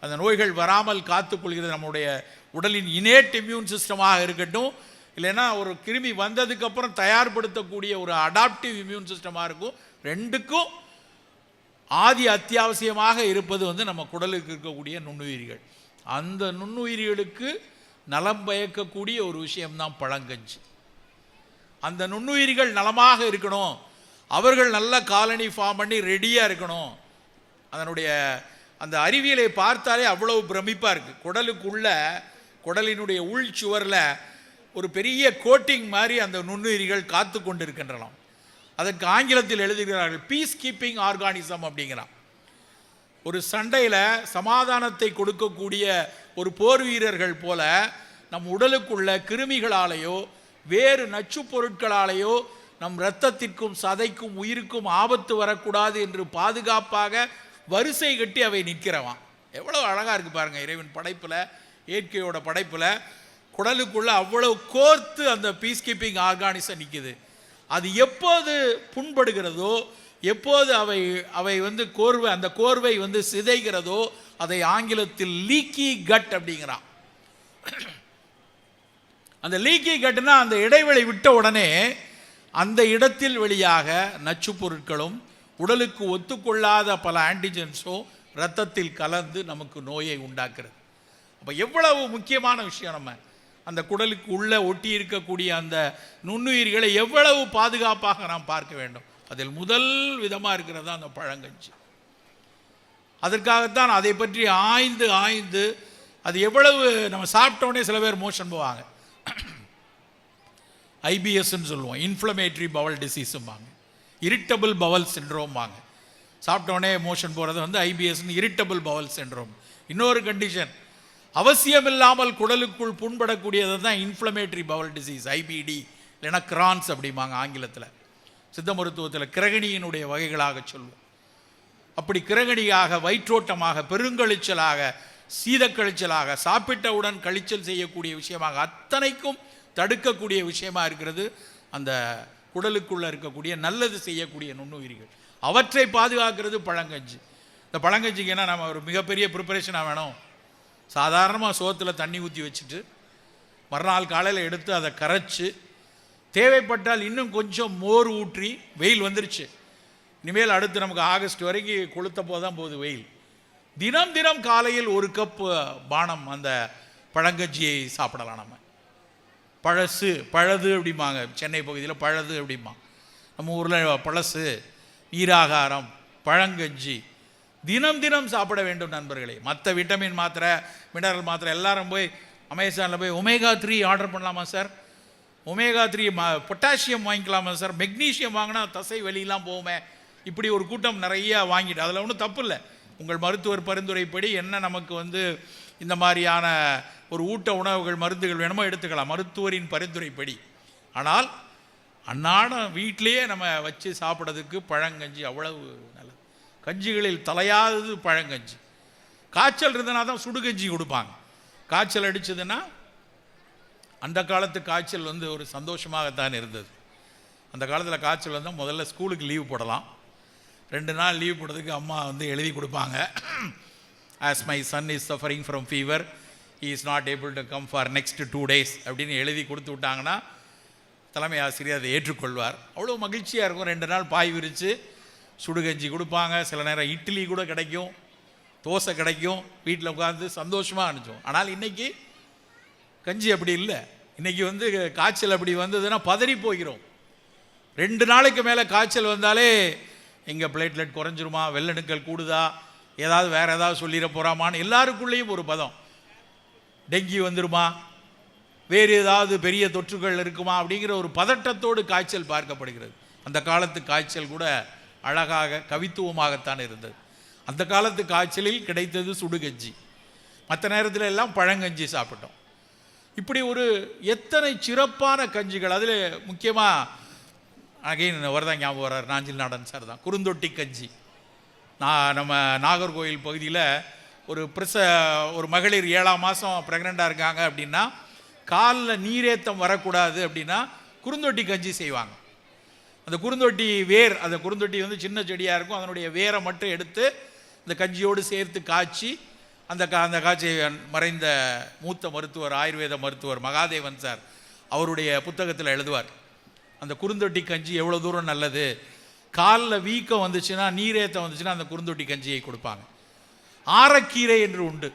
அந்த நோய்கள் வராமல் காத்துக்கொள்கிறது. நம்முடைய உடலின் இனேட் இம்யூன் சிஸ்டமாக இருக்கட்டும், இல்லைன்னா ஒரு கிருமி வந்ததுக்கப்புறம் தயார்படுத்தக்கூடிய ஒரு அடாப்டிவ் இம்யூன் சிஸ்டமாக இருக்கும். ரெண்டுக்கும் ஆதி அத்தியாவசியமாக இருப்பது வந்து நம்ம குடலுக்கு இருக்கக்கூடிய நுண்ணுயிரிகள். அந்த நுண்ணுயிரிகளுக்கு நலம் பயக்கக்கூடிய ஒரு விஷயம்தான் பழங்கஞ்சி. அந்த நுண்ணுயிரிகள் நலமாக இருக்கணும், அவர்கள் நல்ல காலனி ஃபார்ம் பண்ணி ரெடியாக இருக்கணும். அதனுடைய அந்த அறிவியலை பார்த்தாலே அவ்வளவு பிரமிப்பாக இருக்குது. குடலினுடைய உள் சுவரில் ஒரு பெரிய கோட்டிங் மாதிரி அந்த நுண்ணுயிரிகள் காத்து கொண்டு இருக்கின்றன. அதற்கு ஆங்கிலத்தில் எழுதுகிறார்கள் பீஸ் கீப்பிங் ஆர்கானிசம் அப்படிங்கிறான். ஒரு சண்டையில் சமாதானத்தை கொடுக்கக்கூடிய ஒரு போர் வீரர்கள் போல நம் உடலுக்குள்ள கிருமிகளாலேயோ வேறு நச்சு பொருட்களாலேயோ நம் இரத்தத்திற்கும் சதைக்கும் உயிருக்கும் ஆபத்து வரக்கூடாது என்று பாதுகாப்பாக வரிசை கட்டி அவை நிற்கிறவான். எவ்வளோ அழகாக இருக்குது பாருங்கள். இறைவன் படைப்பில், இயற்கையோட படைப்பில் குடலுக்குள்ளே அவ்வளோ கோர்த்து அந்த பீஸ் கீப்பிங் ஆர்கானிசம் நிற்குது. அது எப்போது புண்படுகிறதோ, எப்போது அவை வந்து அந்த கோர்வை வந்து சிதைகிறதோ அதை ஆங்கிலத்தில் லீக்கி கட் அப்படிங்கிறான். அந்த லீக்கி கட்டுனா அந்த இடைவெளி விட்ட உடனே அந்த இடத்தில் வெளியாக நச்சு பொருட்களும் உடலுக்கு ஒத்துக்கொள்ளாத பல ஆன்டிஜென்ஸோ இரத்தத்தில் கலந்து நமக்கு நோயை உண்டாக்குறது. அப்போ எவ்வளவு முக்கியமான விஷயம், நம்ம அந்த குடலுக்கு உள்ளே ஒட்டி இருக்கக்கூடிய அந்த நுண்ணுயிர்களை எவ்வளவு பாதுகாப்பாக நாம் பார்க்க வேண்டும். அதில் முதல் விதமாக இருக்கிறது தான் அந்த பழங்கஞ்சி. அதற்காகத்தான் அதை பற்றி ஆய்ந்து அது எவ்வளவு நம்ம சாப்பிட்டோன்னே சில பேர் மோஷன் போவாங்க, ஐபிஎஸ்ன்னு சொல்லுவோம், இன்ஃப்ளமேட்டரி பவல் டிசீஸும்பாங்க, இரிட்டபிள் பவல் சிண்ட்ரோம்பாங்க. சாப்பிட்டோன்னே மோஷன் போகிறது வந்து ஐபிஎஸ்ன்னு, இரிட்டபிள் பவல் சிண்ட்ரோம். இன்னொரு கண்டிஷன், அவசியமில்லாமல் குடலுக்குள் புண்படக்கூடியது தான் இன்ஃப்ளமேட்டரி பவல் டிசீஸ், ஐபிடி இல்லைன்னா கிரான்ஸ் அப்படிம்பாங்க ஆங்கிலத்தில். சித்த மருத்துவத்தில் கிரகணியினுடைய வகைகளாக சொல்லுவோம். அப்படி கிரகணியாக, வயிற்றோட்டமாக, பெருங்கழிச்சலாக, சீதக்கழிச்சலாக, சாப்பிட்டவுடன் கழிச்சல் செய்யக்கூடிய விஷயமாக, அத்தனைக்கும் தடுக்கக்கூடிய விஷயமாக இருக்கிறது அந்த குடலுக்குள்ளே இருக்கக்கூடிய நல்லது செய்யக்கூடிய நுண்ணுயிரிகள். அவற்றை பாதுகாக்கிறது பழங்கஞ்சி. இந்த பழங்கஞ்சிக்கு என்ன நம்ம ஒரு மிகப்பெரிய ப்ரிப்பரேஷனாக வேணும். சாதாரணமாக சோத்தில் தண்ணி ஊற்றி வச்சுட்டு மறுநாள் காலையில் எடுத்து அதை கரைச்சி, தேவைப்பட்டால் இன்னும் கொஞ்சம் மோர் ஊற்றி, வெயில் வந்துருச்சு இனிமேல் அடுத்து நமக்கு ஆகஸ்ட் வரைக்கும் கொளுத்த போதான் போகுது வெயில், தினம் தினம் காலையில் ஒரு கப் பானம் அந்த பழங்கஞ்சியை சாப்பிடலாம். நம்ம பழது அப்படிம்பாங்க, சென்னை பகுதியில் பழது அப்படிம்பாங்க, நம்ம ஊரில் பழசு, நீராகாரம், பழங்கஞ்சி தினம் தினம் சாப்பிட வேண்டும் நண்பர்களே. மற்ற விட்டமின் மாத்திரை, மினரல் மாத்திரை எல்லாரும் போய் அமேசானில் போய் ஒமேகா 3 ஆர்டர் பண்ணலாமா சார், ஒமேகா 3 பொட்டாசியம் வாங்கிக்கலாமா சார், மெக்னீஷியம் வாங்கினா தசை வெளியெல்லாம் போகுமே, இப்படி ஒரு கூட்டம் நிறைய வாங்கிட்டு, அதில் ஒன்றும் தப்பு இல்லை. உங்கள் மருத்துவர் பரிந்துரைப்படி என்ன நமக்கு வந்து இந்த மாதிரியான ஒரு ஊட்ட உணவுகள், மருந்துகள் வேணுமோ எடுத்துக்கலாம், மருத்துவரின் பரிந்துரைப்படி. ஆனால் அன்னாட வீட்டிலேயே நம்ம வச்சு சாப்பிட்றதுக்கு பழங்கஞ்சி அவ்வளவு நல்லது. கஞ்சிகளில் தலையாதது பழங்கஞ்சி. காய்ச்சல் இருந்ததுனா தான் சுடுகஞ்சி கொடுப்பாங்க. காய்ச்சல் அடித்ததுன்னா, அந்த காலத்து காய்ச்சல் வந்து ஒரு சந்தோஷமாகத்தான் இருந்தது. அந்த காலத்தில் காய்ச்சல் வந்தால் முதல்ல ஸ்கூலுக்கு லீவ் போடலாம். 2 நாள் லீவ் போடுறதுக்கு அம்மா வந்து எழுதி கொடுப்பாங்க, as my son is suffering from fever, he is not able to come for next 2 days அப்படின்னு எழுதி கொடுத்து விட்டாங்கன்னா தலைமை ஆசிரியர் அதை ஏற்றுக்கொள்வார். அவ்வளோ மகிழ்ச்சியாக இருக்கும். 2 நாள் பாய் விரித்து சுடுகஞ்சி கொடுப்பாங்க. சில நேரம் இட்லி கூட கிடைக்கும், தோசை கிடைக்கும். வீட்டில் உட்காந்து சந்தோஷமாக அனுப்பிச்சோம். ஆனால் இன்றைக்கி கஞ்சி அப்படி இல்லை. இன்றைக்கி வந்து காய்ச்சல் அப்படி வந்ததுன்னா பதறி போகிறோம். 2 நாளைக்கு மேலே காய்ச்சல் வந்தாலே எங்கள் பிளேட்லெட் குறைஞ்சிருமா, வெள்ளணுக்கள் கூடுதா, ஏதாவது வேறு ஏதாவது சொல்லிட போகிறாமான்னு எல்லாருக்குள்ளேயும் ஒரு பதம். டெங்கி வந்துருமா, வேறு ஏதாவது பெரிய தொற்றுகள் இருக்குமா அப்படிங்கிற ஒரு பதட்டத்தோடு காய்ச்சல் பார்க்கப்படுகிறது. அந்த காலத்து காய்ச்சல் கூட அழகாக கவித்துவமாகத்தான் இருந்தது. அந்த காலத்து காய்ச்சலில் கிடைத்தது சுடுகஞ்சி, மற்ற நேரத்தில் எல்லாம் பழங்கஞ்சி சாப்பிட்டோம். இப்படி ஒரு எத்தனை சிறப்பான கஞ்சிகள். அதில் முக்கியமாக அகைன் வரதான் ஞாபகம் வர்றார், நாஞ்சில் நாடன் சார் தான், குறுந்தொட்டி கஞ்சி. நம்ம நாகர்கோவில் பகுதியில் ஒரு மகளிர் 7ஆம் மாதம் ப்ரெக்னெண்ட்டாக இருக்காங்க அப்படின்னா, காலில் நீரேத்தம் வரக்கூடாது அப்படின்னா குறுந்தொட்டி கஞ்சி செய்வாங்க. அந்த குறுந்தொட்டி வேர், அந்த குறுந்தொட்டி வந்து சின்ன செடியாக இருக்கும், அதனுடைய வேரை மட்டும் எடுத்து இந்த கஞ்சியோடு சேர்த்து காய்ச்சி, அந்த காய்ச்சியை மறைந்த மூத்த மருத்துவர், ஆயுர்வேத மருத்துவர் மகாதேவன் சார் அவருடைய புத்தகத்தில் எழுதுவார். அந்த குறுந்தொட்டி கஞ்சி எவ்வளோ தூரம் நல்லது. காலில் வீக்கம் வந்துச்சுன்னா, நீரேத்தம் வந்துச்சுன்னா அந்த குறுந்தொட்டி கஞ்சியை கொடுப்பாங்க. ஆரைக்கீரை என்று உண்டு,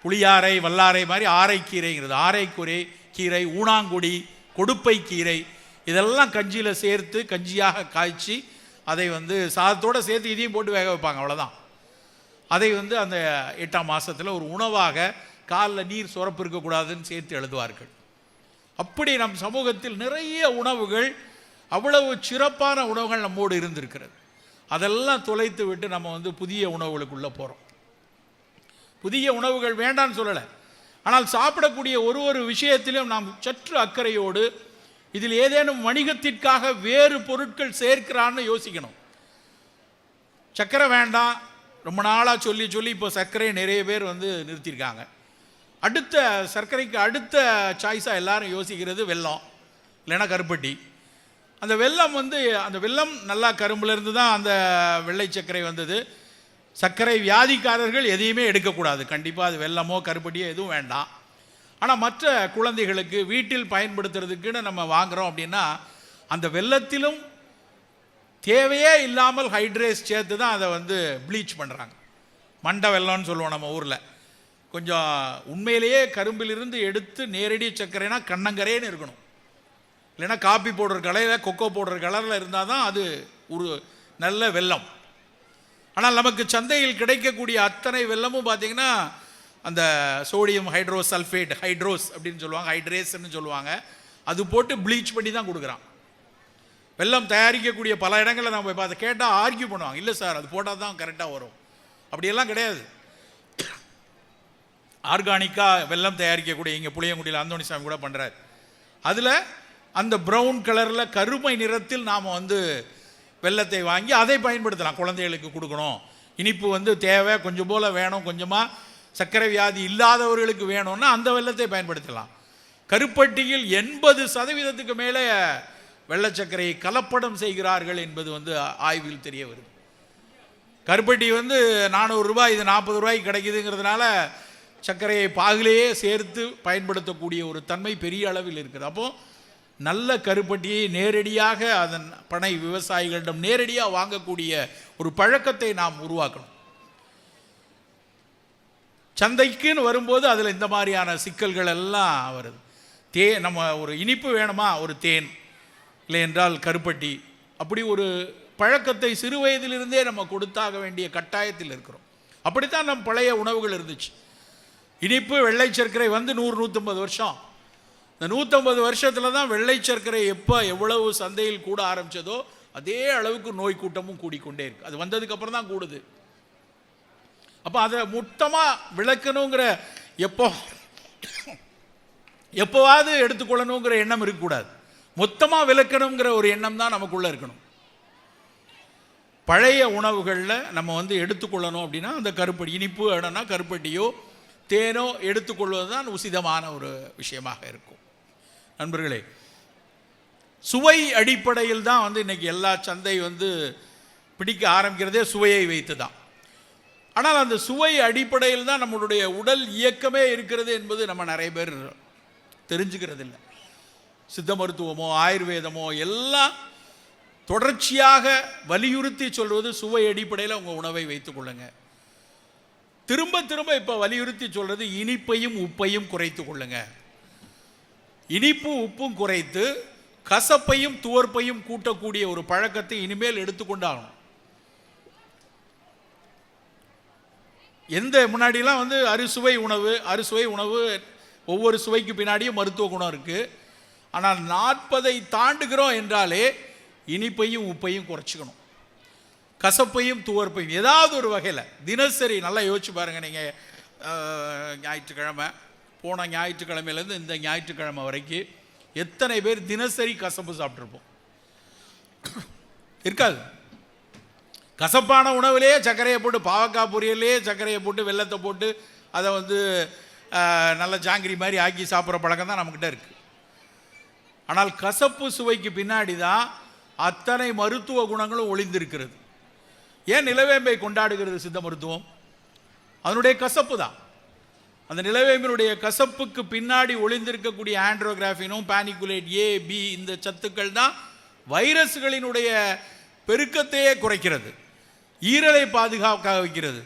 புளியாரை, வல்லாரை மாதிரி ஆரைக்கீரைங்கிறது. ஆரைக்குறை கீரை, ஊனாங்குடி, கொடுப்பை கீரை, இதெல்லாம் கஞ்சியில் சேர்த்து கஞ்சியாக காய்ச்சி அதை வந்து சாதத்தோடு சேர்த்து இதையும் போட்டு வேக வைப்பாங்க, அவ்வளோதான். அதை வந்து அந்த 8ஆம் மாதத்தில் ஒரு உணவாக, காலில் நீர் சுரப்பு இருக்கக்கூடாதுன்னு சேர்த்து எழுதுவார்கள். அப்படி நம் சமூகத்தில் நிறைய உணவுகள், அவ்வளவு சிறப்பான உணவுகள் நம்மோடு இருந்திருக்கிறது. அதெல்லாம் தொலைத்து விட்டு நம்ம வந்து புதிய உணவுகளுக்குள்ளே போகிறோம். புதிய உணவுகள் வேண்டான்னு சொல்லலை, ஆனால் சாப்பிடக்கூடிய ஒரு விஷயத்திலும் நாம் சற்று அக்கறையோடு, இதில் ஏதேனும் வணிகத்திற்காக வேறு பொருட்கள் சேர்க்கிறான்னு யோசிக்கணும். சர்க்கரை வேண்டாம் ரொம்ப நாளாக சொல்லி இப்போ சர்க்கரையை நிறைய பேர் வந்து நிறுத்தியிருக்காங்க. அடுத்த சர்க்கரைக்கு அடுத்த சாய்ஸாக எல்லாரும் யோசிக்கிறது வெல்லம், இல்லைன்னா கருப்பட்டி. அந்த வெல்லம் வந்து, அந்த வெல்லம் நல்லா கரும்புலேருந்து தான் அந்த வெள்ளை சர்க்கரை வந்தது. சர்க்கரை வியாதிக்காரர்கள் எதையுமே எடுக்கக்கூடாது, கண்டிப்பாக அது வெல்லமோ கருப்பட்டியோ எதுவும் வேண்டாம். ஆனால் மற்ற குழந்தைகளுக்கு வீட்டில் பயன்படுத்துறதுக்குன்னு நம்ம வாங்குகிறோம் அப்படின்னா அந்த வெல்லத்திலும் தேவையே இல்லாமல் ஹைட்ரேஸ் சேர்த்து தான் அதை வந்து ப்ளீச் பண்ணுறாங்க. மண்டை வெல்லம்னு சொல்லுவோம் நம்ம ஊரில். கொஞ்சம் உண்மையிலேயே கரும்பிலிருந்து எடுத்து நேரடி சர்க்கரைனா கண்ணங்கரேன்னு இருக்கணும். இல்லைன்னா காப்பி போடுற கலரில் கொக்கோ போடுற கலரில் இருந்தால் தான் அது ஒரு நல்ல வெல்லம். ஆனால் நமக்கு சந்தையில் கிடைக்கக்கூடிய அத்தனை வெல்லமும் பார்த்திங்கன்னா அந்த சோடியம் ஹைட்ரோசல்ஃபேட், ஹைட்ரோஸ் அப்படின்னு சொல்லுவாங்க, ஹைட்ரேஸ்ன்னு சொல்லுவாங்க, அது போட்டு ப்ளீச் பண்ணி தான் கொடுக்குறான். வெல்லம் தயாரிக்கக்கூடிய பல இடங்களில் நம்ம இப்போ அதை கேட்டால் ஆர்கியூ பண்ணுவாங்க, இல்லை சார் அது போட்டால் தான் கரெக்டாக வரும். அப்படியெல்லாம் கிடையாது. ஆர்கானிக்காக வெல்லம் தயாரிக்கக்கூடிய இங்கே புளியங்குடியில் அந்தோணிசாமி கூட பண்ணுறாரு. அதில் அந்த ப்ரௌன் கலரில் கருமை நிறத்தில் நாம் வந்து வெல்லத்தை வாங்கி அதை பயன்படுத்தலாம். குழந்தைகளுக்கு கொடுக்கணும், இனிப்பு வந்து தேவை கொஞ்சம் போல் வேணும், கொஞ்சமாக சர்க்கரை வியாதி இல்லாதவர்களுக்கு வேணும்னா அந்த வெல்லத்தை பயன்படுத்தலாம். கருப்பட்டியில் 80% மேலே வெள்ளை சர்க்கரையை கலப்படம் செய்கிறார்கள் என்பது வந்து ஆய்வில் தெரிய வருது. கருப்பட்டி வந்து 400 ரூபாய், இது 40 ரூபாய்க்கு கிடைக்குதுங்கிறதுனால சர்க்கரையை பாகிலேயே சேர்த்து பயன்படுத்தக்கூடிய ஒரு தன்மை பெரிய அளவில் இருக்குது. அப்போது நல்ல கருப்பட்டியை நேரடியாக அதன் பனை விவசாயிகளிடம் நேரடியாக வாங்கக்கூடிய ஒரு பழக்கத்தை நாம் உருவாக்கணும். சந்தைக்குன்னு வரும்போது அதில் இந்த மாதிரியான சிக்கல்கள் எல்லாம் வருது. நம்ம ஒரு இனிப்பு வேணுமா, ஒரு தேன், இல்லை என்றால் கருப்பட்டி, அப்படி ஒரு பழக்கத்தை சிறு வயதிலிருந்தே நம்ம கொடுத்தாக வேண்டிய கட்டாயத்தில் இருக்கிறோம். அப்படித்தான் நம் பழைய உணவுகள் இருந்துச்சு. இனிப்பு வெள்ளை சர்க்கரை வந்து 100-150 வருஷம். இந்த 150 வருஷத்தில் தான் வெள்ளை சர்க்கரை எப்போ எவ்வளவு சந்தையில் கூட ஆரம்பித்ததோ அதே அளவுக்கு நோய் கூட்டமும் கூடிக்கொண்டே இருக்கு. அது வந்ததுக்கப்புறம் தான் கூடுது. அப்போ அதை மொத்தமாக விளக்கணுங்கிற எப்போவாது எடுத்துக்கொள்ளணுங்கிற எண்ணம் இருக்கக்கூடாது. மொத்தமாக விளக்கணுங்கிற ஒரு எண்ணம் தான் நமக்குள்ளே இருக்கணும். பழைய உணவுகளில் நம்ம வந்து எடுத்துக்கொள்ளணும் அப்படின்னா அந்த கருப்பட்டி, இனிப்பு வேணும்னா கருப்பட்டியோ தேனோ எடுத்துக்கொள்வது தான் உசிதமான ஒரு விஷயமாக இருக்கும். நண்பர்களே, சுவை அடிப்படையில் தான் வந்து இன்றைக்கி எல்லா சந்தை வந்து பிடிக்க ஆரம்பிக்கிறதே சுவையை வைத்து தான். ஆனால் அந்த சுவை அடிப்படையில் தான் நம்மளுடைய உடல் இயக்கமே இருக்கிறது என்பது நம்ம நிறைய பேர் தெரிஞ்சுக்கிறது இல்லை. சித்த மருத்துவமோ ஆயுர்வேதமோ எல்லாம் தொடர்ச்சியாக வலியுறுத்தி சொல்வது சுவை அடிப்படையில் உங்கள் உணவை வைத்துக் கொள்ளுங்க. திரும்ப திரும்ப இப்போ வலியுறுத்தி சொல்றது இனிப்பையும் உப்பையும் குறைத்து கொள்ளுங்க. இனிப்பு உப்பும் குறைத்து கசப்பையும் துவர்ப்பையும் கூட்டக்கூடிய ஒரு பழக்கத்தை இனிமேல் எடுத்துக்கொண்டாகணும். எந்த முன்னாடிலாம் வந்து அறுசுவை உணவு ஒவ்வொரு சுவைக்கு பின்னாடியும் மருத்துவ குணம் இருக்குது. ஆனால் 40 தாண்டுகிறோம் என்றாலே இனிப்பையும் உப்பையும் குறைச்சிக்கணும், கசப்பையும் துவர்ப்பையும் ஏதாவது ஒரு வகையில் தினசரி நல்லா யோசிச்சு பாருங்கள். நீங்கள் ஞாயிற்றுக்கிழமை, போன ஞாயிற்றுக்கிழமையிலேருந்து இந்த ஞாயிற்றுக்கிழமை வரைக்கும் எத்தனை பேர் தினசரி கசப்பு சாப்பிட்ருப்போம்? இருக்காது. கசப்பான உணவுலேயே சர்க்கரையை போட்டு, பாவக்காய் பொரியல்லையே சர்க்கரையை போட்டு வெல்லத்தை போட்டு அதை வந்து நல்ல ஜாங்கிரி மாதிரி ஆக்கி சாப்பிட்ற பழக்கம் தான் நம்மக்கிட்ட இருக்குது. ஆனால் கசப்பு சுவைக்கு பின்னாடி தான் அத்தனை மருத்துவ குணங்களும் ஒளிந்திருக்கிறது. ஏன் நிலவேம்பை கொண்டாடுகிறது சித்த மருத்துவம்? அதனுடைய கசப்பு தான். அந்த நிலவேம்பினுடைய கசப்புக்கு பின்னாடி ஒளிந்திருக்கக்கூடிய ஆண்ட்ரோகிராஃபினும் பானிகுலேட் ஏ பி இந்த சத்துக்கள் தான் வைரஸ்களினுடைய பெருக்கத்தையே குறைக்கிறது, ஈரலை பாதுகாக்க வைக்கிறது,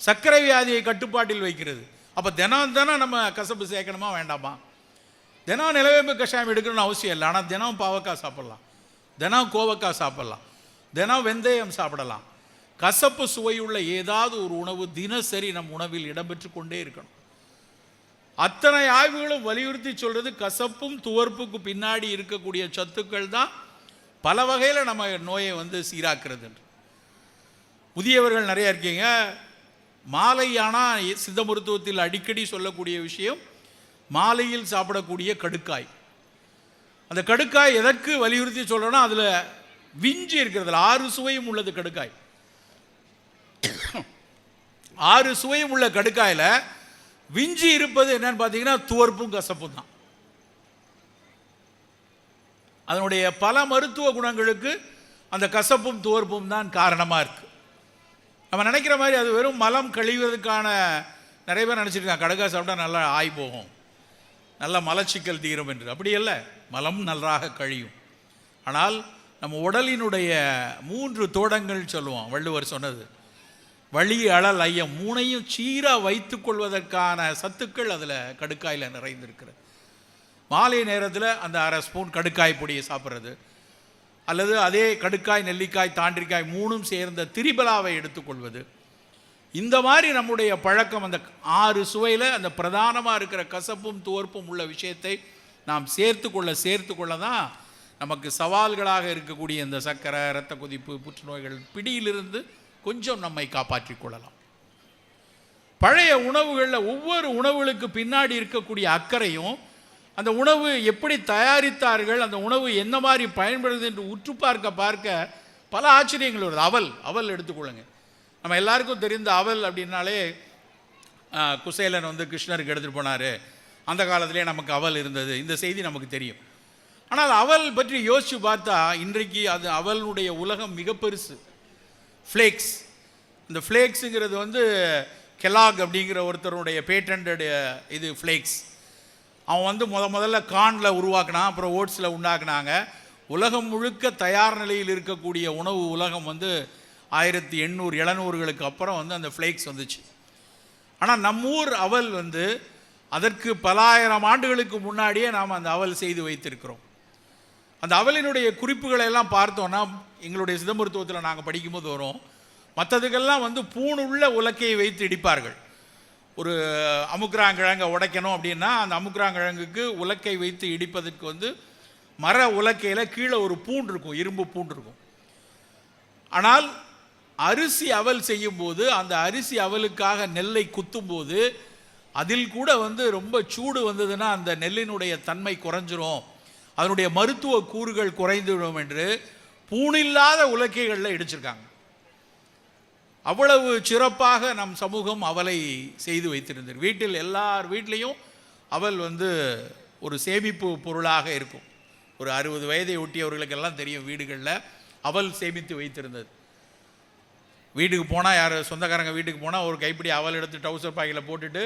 சர்க்கரை வியாதியை கட்டுப்பாட்டில் வைக்கிறது. அப்போ தினம் நம்ம கசப்பு சேர்க்கணுமா வேண்டாமா? தினம் நிலவேம்பு கஷாயம் எடுக்கணும்னு அவசியம் இல்லை. ஆனால் தினம் பாவக்காய் சாப்பிட்லாம், தினம் கோவக்காய் சாப்பிட்லாம், தினம் வெந்தயம் சாப்பிடலாம். கசப்பு சுவையுள்ள ஏதாவது ஒரு உணவு தினசரி நம் உணவில் இடம்பெற்று கொண்டே இருக்கணும். அத்தனை ஆய்வுகளும் வலியுறுத்தி சொல்கிறது கசப்பும் துவர்ப்புக்கு பின்னாடி இருக்கக்கூடிய சத்துக்கள் தான் பல வகையில் நம்ம நோயை வந்து சீராக்குறது. முதியவர்கள் நிறைய இருக்கீங்க, மாலையானால் சித்த மருத்துவத்தில் அடிக்கடி சொல்லக்கூடிய விஷயம் மாலையில் சாப்பிடக்கூடிய கடுக்காய். அந்த கடுக்காய் எதற்கு வலியுறுத்தி சொல்கிறோன்னா அதில் விஞ்சி இருக்கிறதுல 6 சுவையும் உள்ளது கடுக்காய். 6 சுவையும் உள்ள கடுக்காயில் விஞ்சி இருப்பது என்னன்னு பார்த்தீங்கன்னா துவர்ப்பும் கசப்பும் தான். அதனுடைய பல மருத்துவ குணங்களுக்கு அந்த கசப்பும் துவர்ப்பும் தான் காரணமாக இருக்குது. நம்ம நினைக்கிற மாதிரி அது வெறும் மலம் கழிவதற்கான நிறைய பேர் நினச்சிருக்காங்க கடுக்காய் சாப்பிட்டா நல்லா ஆய் போகும். நல்ல மலச்சிக்கல் தீரும் என்று. அப்படி அல்ல, மலம் நன்றாக கழியும். ஆனால் நம்ம உடலினுடைய 3 தோடங்கள் சொல்லுவோம், வள்ளுவர் சொன்னது. வழி, அழல், ஐயம், 3ஐயும் சீராக வைத்து கொள்வதற்கான சத்துக்கள் அதில் கடுக்காயில் நிறைந்திருக்கிறது. மாலை நேரத்தில் அந்த 1/2 ஸ்பூன் கடுக்காய் பொடியை சாப்பிட்றது, அல்லது அதே கடுக்காய், நெல்லிக்காய், தாண்டிக்காய் 3ம் சேர்ந்த திரிபலாவை எடுத்துக்கொள்வது. இந்த மாதிரி நம்முடைய பழக்கம், அந்த 6 சுவையில் அந்த பிரதானமாக இருக்கிற கசப்பும் துவர்ப்பும் உள்ள விஷயத்தை நாம் சேர்த்து கொள்ள தான் நமக்கு சவால்களாக இருக்கக்கூடிய இந்த சர்க்கரை, இரத்த கொதிப்பு, புற்றுநோய்கள் பிடியிலிருந்து கொஞ்சம் நம்மை காப்பாற்றிக் கொள்ளலாம். பழைய உணவுகளில் ஒவ்வொரு உணவுகளுக்கு பின்னாடி இருக்கக்கூடிய அக்கறையும், அந்த உணவு எப்படி தயாரித்தார்கள், அந்த உணவு என்ன மாதிரி பயன்படுது என்று உற்று பார்க்க பல ஆச்சரியங்கள் வருது. அவல் எடுத்துக்கொள்ளுங்க. நம்ம எல்லாருக்கும் தெரிந்த அவல் அப்படின்னாலே குசேலன் வந்து கிருஷ்ணருக்கு எடுத்துகிட்டு போனார், அந்த காலத்திலே நமக்கு அவல் இருந்தது, இந்த செய்தி நமக்கு தெரியும். ஆனால் அவல் பற்றி யோசித்து பார்த்தா இன்றைக்கு அது அவளுடைய உலகம் மிக பெருசு. ஃப்ளேக்ஸ், இந்த ஃப்ளேக்ஸுங்கிறது வந்து கெலாக் அப்படிங்கிற ஒருத்தருடைய பேட்டன்ட் இது ஃப்ளேக்ஸ். அவன் வந்து முதல்ல கார்னில் உருவாக்கினான், அப்புறம் ஓட்ஸில் உண்டாக்குனாங்க. உலகம் முழுக்க தயார் நிலையில் இருக்கக்கூடிய உணவு உலகம் வந்து 1800-700களுக்கு அப்புறம் வந்து அந்த ஃப்ளேக்ஸ் வந்துச்சு. ஆனால் நம்ம ஊர் அவல் வந்து அதற்கு பல ஆயிரம் ஆண்டுகளுக்கு முன்னாடியே நாம் அந்த அவல் செய்து வைத்திருக்கிறோம். அந்த அவலினுடைய குறிப்புகளை எல்லாம் பார்த்தோன்னா எங்களுடைய சிதம்பரத்துவத்தில் நாங்கள் படிக்கும்போது வரும். மற்றதுக்கெல்லாம் வந்து பூணுள்ள உலக்கையை வைத்து இடிப்பார்கள். ஒரு அமுக்குறாங்கிழங்கை உடைக்கணும் அப்படின்னா அந்த அமுக்குறாங்கிழங்குக்கு உலக்கை வைத்து இடிப்பதற்கு வந்து மர உலக்கையில் கீழே ஒரு பூண்டு இருக்கும், இரும்பு பூண்டு இருக்கும். ஆனால் அரிசி அவல் செய்யும்போது அந்த அரிசி அவலுக்காக நெல்லை குத்தும்போது அதில் கூட வந்து ரொம்ப சூடு வந்ததுன்னா அந்த நெல்லினுடைய தன்மை குறைஞ்சிரும், அதனுடைய மருத்துவ கூறுகள் குறைந்துவிடும் என்று பூணில்லாத உலக்கைகளில் இடிச்சிருக்காங்க. அவ்வளவு சிறப்பாக நம் சமூகம் அவலை செய்து வைத்திருந்தது. எல்லார் வீட்லேயும் அவல் வந்து ஒரு சேமிப்பு பொருளாக இருக்கும். ஒரு 60 வயதை ஒட்டியவர்களுக்கெல்லாம் தெரியும், வீடுகளில் அவல் சேமித்து வைத்திருந்தது. வீட்டுக்கு போனால், யார் சொந்தக்காரங்க வீட்டுக்கு போனால் ஒரு கைப்பிடி அவல் எடுத்து டவுசர் பாக்கையில் போட்டுட்டு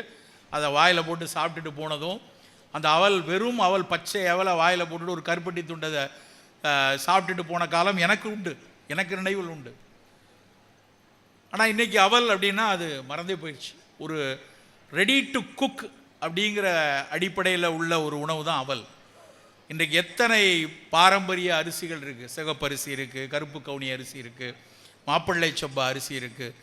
அதை வாயில் போட்டு சாப்பிட்டுட்டு போனதும், அந்த அவல் வெறும் அவல் பச்சை அவலை வாயில் போட்டுட்டு ஒரு கருப்பட்டி துண்டதை சாப்பிட்டுட்டு போன காலம் எனக்கு உண்டு, எனக்கு நினைவில் உண்டு. ஆனால் இன்றைக்கி அவல் அப்படின்னா அது மறந்தே போயிடுச்சு. ஒரு ரெடி டு குக் அப்படிங்கிற அடிப்படையில் உள்ள ஒரு உணவு தான் அவல். இன்றைக்கு எத்தனை பாரம்பரிய அரிசிகள் இருக்குது. சிகப்பரிசி இருக்குது, கருப்பு கவுனி அரிசி இருக்குது, மாப்பிள்ளை சம்பா அரிசி இருக்குது,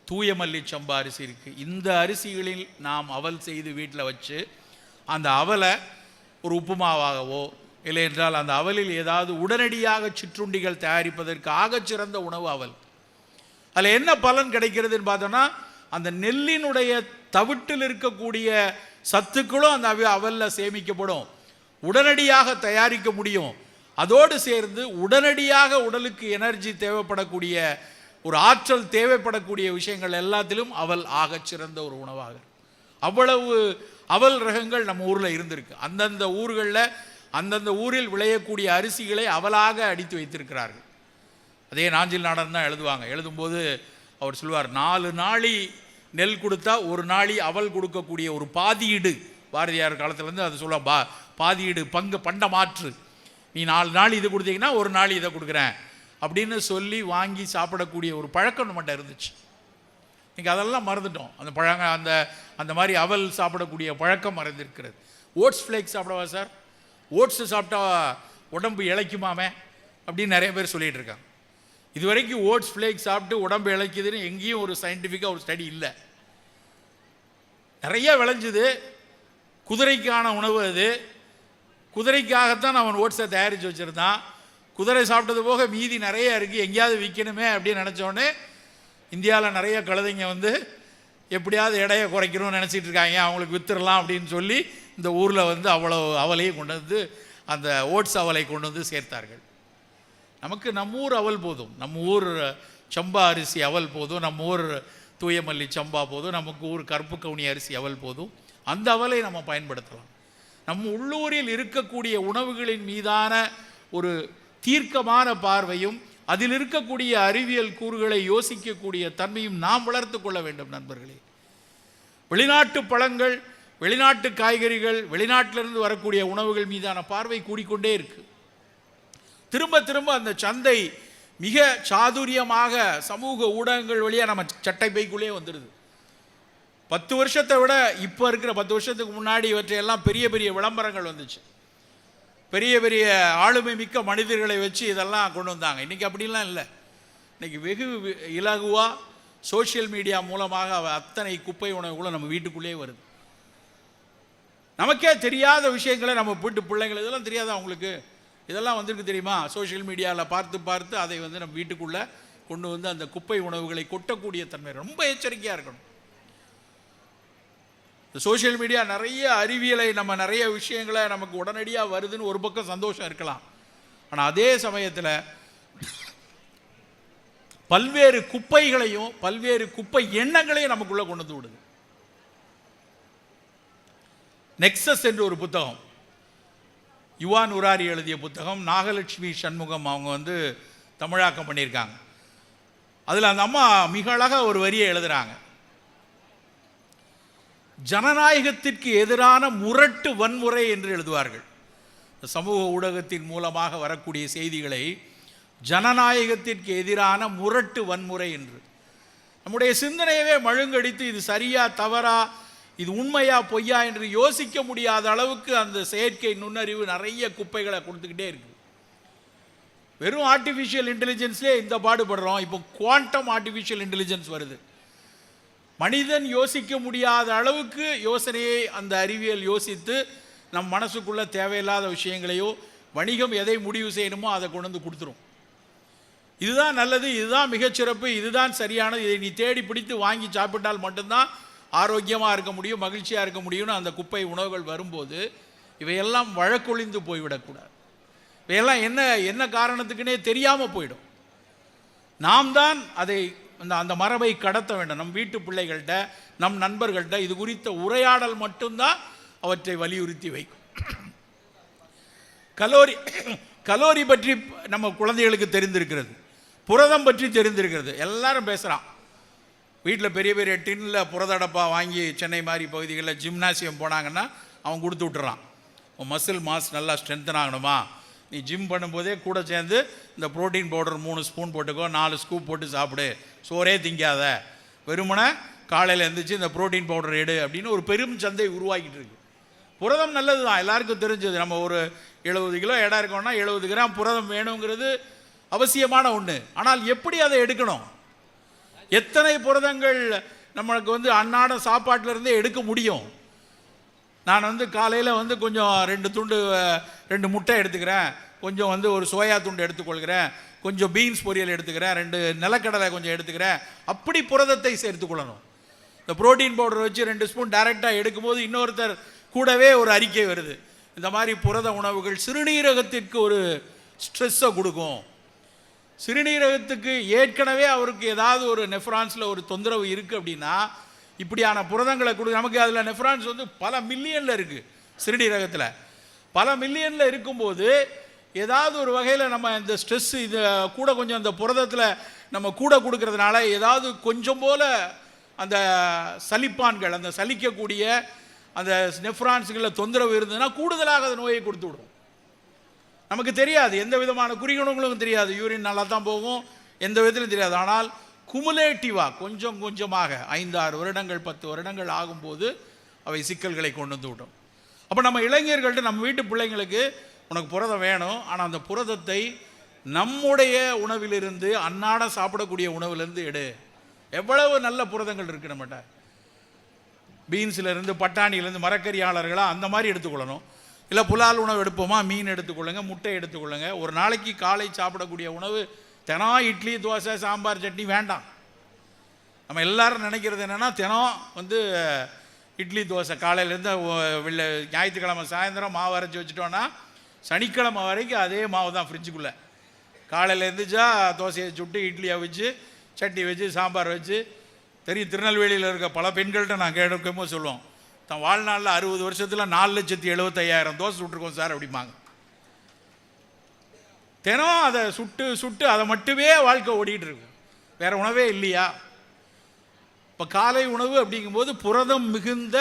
தூய மல்லி சம்பா அரிசி இருக்குது. இந்த அரிசிகளில் நாம் அவல் செய்து வீட்டில் வச்சு அந்த அவலை ஒரு உப்புமாவாகவோ இல்லை என்றால் அந்த அவலில் ஏதாவது உடனடியாக சிற்றுண்டிகள் தயாரிப்பதற்கு ஆகச்சிறந்த உணவு அவல். அதில் என்ன பலன் கிடைக்கிறதுன்னு பார்த்தோன்னா, அந்த நெல்லினுடைய தவிட்டில் இருக்கக்கூடிய சத்துக்களும் அந்த அவலில் சேமிக்கப்படும், உடனடியாக தயாரிக்க முடியும். அதோடு சேர்ந்து உடனடியாக உடலுக்கு எனர்ஜி தேவைப்படக்கூடிய, ஒரு ஆற்றல் தேவைப்படக்கூடிய விஷயங்கள் எல்லாத்திலும் அவல் ஆகச்சிறந்த ஒரு உணவாக. அவ்வளவு அவல் ரகங்கள் நம்ம ஊரில் இருந்திருக்கு. அந்தந்த ஊர்களில் அந்தந்த ஊரில் விளையக்கூடிய அரிசிகளை அவலாக அடித்து வைத்திருக்கிறார்கள். அதே நாஞ்சில் நாடன் தான் எழுதுவாங்க. எழுதும்போது அவர் சொல்வார், 4 நாளி நெல் கொடுத்தா 1 நாளி அவல் கொடுக்கக்கூடிய ஒரு பாதியீடு. பாரதியார் காலத்துலேருந்து அது சொல்லுவா, பாதியீடு பண்ட மாற்று, நீ 4 நாள் இது கொடுத்தீங்கன்னா 1 நாள் இதை கொடுக்குறேன் அப்படின்னு சொல்லி வாங்கி சாப்பிடக்கூடிய ஒரு பழக்கம் நம்மகிட்ட இருந்துச்சு. இன்றைக்கி அதெல்லாம் மறந்துட்டோம். அந்த மாதிரி அவல் சாப்பிடக்கூடிய பழக்கம் மறந்துருக்கிறது. ஓட்ஸ் ஃப்ளேக்ஸ் சாப்பிடவா சார், ஓட்ஸு சாப்பிட்டா உடம்பு இளைக்குமாமே அப்படின்னு நிறைய பேர் சொல்லிகிட்டு இருக்காங்க. இது வரைக்கும் ஓட்ஸ் ஃப்ளேக்ஸ் சாப்பிட்டு உடம்பு இளைக்குதுன்னு எங்கேயும் ஒரு சயின்டிஃபிக்காக ஒரு ஸ்டடி இல்லை. நிறைய விளைஞ்சுது, குதிரைக்கான உணவு அது, குதிரைக்காகத்தான் அவன் ஓட்ஸை தயாரித்து வச்சுருந்தான். குதிரை சாப்பிட்டது போக மீதி நிறைய இருக்குது, எங்கேயாவது விற்கணுமே அப்படின்னு நினச்சோடனே இந்தியாவில் நிறைய கழுதைங்க வந்து எப்படியாவது எடையை குறைக்கணும்னு நினச்சிட்டு இருக்காங்க, அவங்களுக்கு வித்துடலாம் அப்படின்னு சொல்லி இந்த ஊரில் வந்து அவ்வளோ அவலையும் கொண்டு வந்து, அந்த ஓட்ஸ் அவலை கொண்டு வந்து சேர்த்தார்கள். நமக்கு நம்ம ஊர் அவல் போதும், நம்ம ஊர் சம்பா அரிசி அவல் போதும், நம்ம ஊர் தூயமல்லி சம்பா போதும், நமக்கு ஊர் கருப்பு கவுனி அரிசி அவல் போதும். அந்த அவலை நம்ம பயன்படுத்தலாம். நம்ம உள்ளூரில் இருக்கக்கூடிய உணவுகளின் மீதான ஒரு தீர்க்கமான பார்வையும் அதில் இருக்கக்கூடிய அறிவியல் கூறுகளை யோசிக்கக்கூடிய தன்மையும் நாம் வளர்த்து கொள்ள வேண்டும் நண்பர்களே. வெளிநாட்டு பழங்கள், வெளிநாட்டு காய்கறிகள், வெளிநாட்டிலிருந்து வரக்கூடிய உணவுகள் மீதான பார்வை கூடிக்கொண்டே இருக்கு. திரும்ப திரும்ப அந்த சந்தை மிக சாதுரியமாக சமூக ஊடகங்கள் வழியாக நம்ம சட்டை பைக்குள்ளே வந்துடுது. 10 வருஷத்தை விட இப்போ இருக்கிற 10 வருஷத்துக்கு முன்னாடி இவற்றையெல்லாம் பெரிய பெரிய விளம்பரங்கள் வந்துச்சு. பெரிய பெரிய ஆளுமை மிக்க மனிதர்களை வச்சு இதெல்லாம் கொண்டு வந்தாங்க. இன்றைக்கி அப்படிலாம் இல்லை. இன்றைக்கி வெகு இலகுவாக சோஷியல் மீடியா மூலமாக அத்தனை குப்பை உணவுகளும் நம்ம வீட்டுக்குள்ளே வருது. நமக்கே தெரியாத விஷயங்களை நம்ம வீட்டு பிள்ளைங்கள் இதெல்லாம் தெரியாதா அவங்களுக்கு? இதெல்லாம் வந்திருக்கு தெரியுமா? சோஷியல் மீடியாவில் பார்த்து பார்த்து அதை வந்து நம்ம வீட்டுக்குள்ளே கொண்டு வந்து அந்த குப்பை உணவுகளை கொட்டக்கூடிய தன்மை. ரொம்ப எச்சரிக்கையாக இருக்கணும். இந்த சோஷியல் மீடியா நிறைய அறிவியலை, நம்ம நிறைய விஷயங்களை நமக்கு உடனடியாக வருதுன்னு ஒரு பக்கம் சந்தோஷம் இருக்கலாம். ஆனால் அதே சமயத்தில் பல்வேறு குப்பைகளையும் பல்வேறு குப்பை எண்ணங்களையும் நமக்குள்ளே கொண்டு வந்து விடுது. நெக்ஸஸ் என்று ஒரு புத்தகம், யுவான் உராரி எழுதிய புத்தகம், நாகலட்சுமி சண்முகம் அவங்க வந்து தமிழாக்கம் பண்ணியிருக்காங்க. அதில் அந்த அம்மா மிக அழகாக ஒரு வரியை எழுதுகிறாங்க. ஜனநாயகத்திற்கு எதிரான முரட்டு வன்முறை என்று எழுதுவார்கள். சமூக ஊடகத்தின் மூலமாக வரக்கூடிய செய்திகளை ஜனநாயகத்திற்கு எதிரான முரட்டு வன்முறை என்று. நம்முடைய சிந்தனையவே மழுங்கடித்து இது சரியா தவறா, இது உண்மையா பொய்யா என்று யோசிக்க முடியாத அளவுக்கு அந்த செயற்கை நுண்ணறிவு நிறைய குப்பைகளை கொடுத்துக்கிட்டே இருக்கு. வெறும் ஆர்டிஃபிஷியல் இன்டெலிஜென்ஸ்லேயே இந்த பாடுபடுறோம். இப்போ குவாண்டம் ஆர்டிஃபிஷியல் இன்டெலிஜென்ஸ் வருது. மனிதன் யோசிக்க முடியாத அளவுக்கு யோசனையை அந்த அறிவியல் யோசித்து நம் மனசுக்குள்ளே தேவையில்லாத விஷயங்களையோ, வணிகம் எதை முடிவு செய்யணுமோ அதை கொண்டு வந்து கொடுத்துரும். இதுதான் நல்லது, இதுதான் மிகச்சிறப்பு, இதுதான் சரியானது, இதை நீ தேடி பிடித்து வாங்கி சாப்பிட்டால் மட்டும்தான் ஆரோக்கியமாக இருக்க முடியும், மகிழ்ச்சியாக இருக்க முடியும்னு அந்த குப்பை உணவுகள் வரும்போது இவையெல்லாம் வழக்கொழிந்து போய்விடக்கூடாது. இவையெல்லாம் என்ன காரணத்துக்குன்னே தெரியாமல் போயிடும். நாம் தான் அதை அந்த மரபை கடத்த வேண்டும். நம் வீட்டு பிள்ளைகள்கிட்ட, நம் நண்பர்கள்ட்ட இது குறித்த உரையாடல் மட்டும்தான் அவற்றை வலியுறுத்தி வைக்கும். கலோரி பற்றி நம்ம குழந்தைகளுக்கு தெரிந்திருக்கிறது, புரதம் பற்றி தெரிந்திருக்கிறது. எல்லாரும் பேசுகிறான். வீட்டில் பெரிய பெரிய டின்னில் புரதடப்பா வாங்கி சென்னை மாதிரி பகுதிகளில் ஜிம்னாசியம் போனாங்கன்னா அவன் கொடுத்து விட்டுறான். மசில் மாஸ் நல்லா ஸ்ட்ரென்த்தன் ஆகணுமா, நீ ஜிம் பண்ணும்போதே கூட சேர்ந்து இந்த ப்ரோட்டீன் பவுடர் 3 ஸ்பூன் போட்டுக்கோ, 4 ஸ்கூப் போட்டு சாப்பிடு, சோறே திங்காத, வெறுமனை காலையில் எழுந்திரிச்சு இந்த ப்ரோட்டீன் பவுடர் எடு அப்படின்னு ஒரு பெரும் சந்தை உருவாக்கிட்டு இருக்கு. புரதம் நல்லது தான், எல்லாருக்கும் தெரிஞ்சது. நம்ம ஒரு 70 கிலோ எடை இருக்கோம்னா 70 கிராம் புரதம் வேணுங்கிறது அவசியமான ஒன்று. ஆனால் எப்படி அதை எடுக்கணும்? எத்தனை புரதங்கள் நம்மளுக்கு வந்து அன்னாட சாப்பாட்டிலேருந்தே எடுக்க முடியும்? நான் வந்து காலையில் வந்து கொஞ்சம் 2 முட்டை எடுத்துக்கிறேன், கொஞ்சம் வந்து ஒரு சோயா துண்டு எடுத்துக்கொள்கிறேன், கொஞ்சம் பீன்ஸ் பொரியல் எடுத்துக்கிறேன், 2 நிலக்கடலை கொஞ்சம் எடுத்துக்கிறேன். அப்படி புரதத்தை சேர்த்துக்கொள்ளணும். இந்த புரோட்டீன் பவுடர் வச்சு 2 ஸ்பூன் டைரெக்டாக எடுக்கும்போது இன்னொருத்தர் கூடவே ஒரு அறிக்கை வருது, இந்த மாதிரி புரத உணவுகள் சிறுநீரகத்திற்கு ஒரு ஸ்ட்ரெஸ்ஸை கொடுக்கும். சிறுநீரகத்துக்கு ஏற்கனவே அவருக்கு ஏதாவது ஒரு நெஃப்ரான்ஸில் ஒரு தொந்தரவு இருக்குது அப்படின்னா இப்படியான புரதங்களை கொடுக்க. நமக்கு அதில் நெஃப்ரான்ஸ் வந்து பல மில்லியனில் இருக்குது. சிறுநீரகத்தில் பல மில்லியனில் இருக்கும்போது ஏதாவது ஒரு வகையில் நம்ம இந்த ஸ்ட்ரெஸ் இது கூட கொஞ்சம் அந்த புரதத்தில் நம்ம கூட கொடுக்கறதுனால ஏதாவது கொஞ்சம் போல் அந்த சலிப்பான்கள், அந்த சலிக்கக்கூடிய அந்த நெஃப்ரான்ஸுகளில் தொந்தரவு இருந்ததுன்னா கூடுதலாக அந்த நோயை கொடுத்து விடும். நமக்கு தெரியாது, எந்த விதமான குறிகுணங்களும் தெரியாது, யூரின் நல்லா தான் போகும், எந்த விதத்திலும் தெரியாது. ஆனால் குமுலேட்டிவாக கொஞ்சம் கொஞ்சமாக 5-6 வருடங்கள் 10 வருடங்கள் ஆகும்போது அவை சிக்கல்களை கொண்டு வந்து விடும். அப்போ நம்ம இளைஞர்கள்ட்ட, நம்ம வீட்டு பிள்ளைங்களுக்கு உனக்கு புரதம் வேணும், ஆனால் அந்த புரதத்தை நம்முடைய உணவிலிருந்து, அன்னாட சாப்பிடக்கூடிய உணவிலிருந்து எடு. எவ்வளவு நல்ல புரதங்கள் இருக்குது நம்மகிட்ட. பீன்ஸிலேருந்து, பட்டாணியிலேருந்து, மரக்கறியாளர்களாக அந்த மாதிரி எடுத்துக்கொள்ளணும். இல்லை புலால் உணவு எடுப்போமா, மீன் எடுத்துக்கொள்ளுங்க, முட்டை எடுத்துக்கொள்ளுங்க. ஒரு நாளைக்கு காலை சாப்பிடக்கூடிய உணவு தினம் இட்லி, தோசை, சாம்பார், சட்னி வேண்டாம். நம்ம எல்லாரும் நினைக்கிறது என்னென்னா, தினம் வந்து இட்லி தோசை காலையிலேருந்து ஞாயிற்றுக்கிழமை சாயந்தரம் மாவு அரைச்சி வச்சுட்டோன்னா சனிக்கிழமை வரைக்கும் அதே மாவு தான் ஃப்ரிட்ஜுக்குள்ளே. காலையில் இருந்துச்சா தோசையை சுட்டு இட்லியை வச்சு சட்னி வச்சு சாம்பார் வச்சு. தெரியும், திருநெல்வேலியில் இருக்க பல பெண்கள்கிட்ட நான் கேட்கும்போது சொல்லுவோம், தன் வாழ்நாளில் 60 வருஷத்தில் 4,75,000 தோசை சுட்டுருக்கோம் சார் அப்படிம்பாங்க. தினம் அதை சுட்டு அதை மட்டுமே வாழ்க்கை ஓடிக்கிட்டு இருக்கு, வேறு உணவே இல்லையா? இப்போ காலை உணவு அப்படிங்கும்போது புரதம் மிகுந்த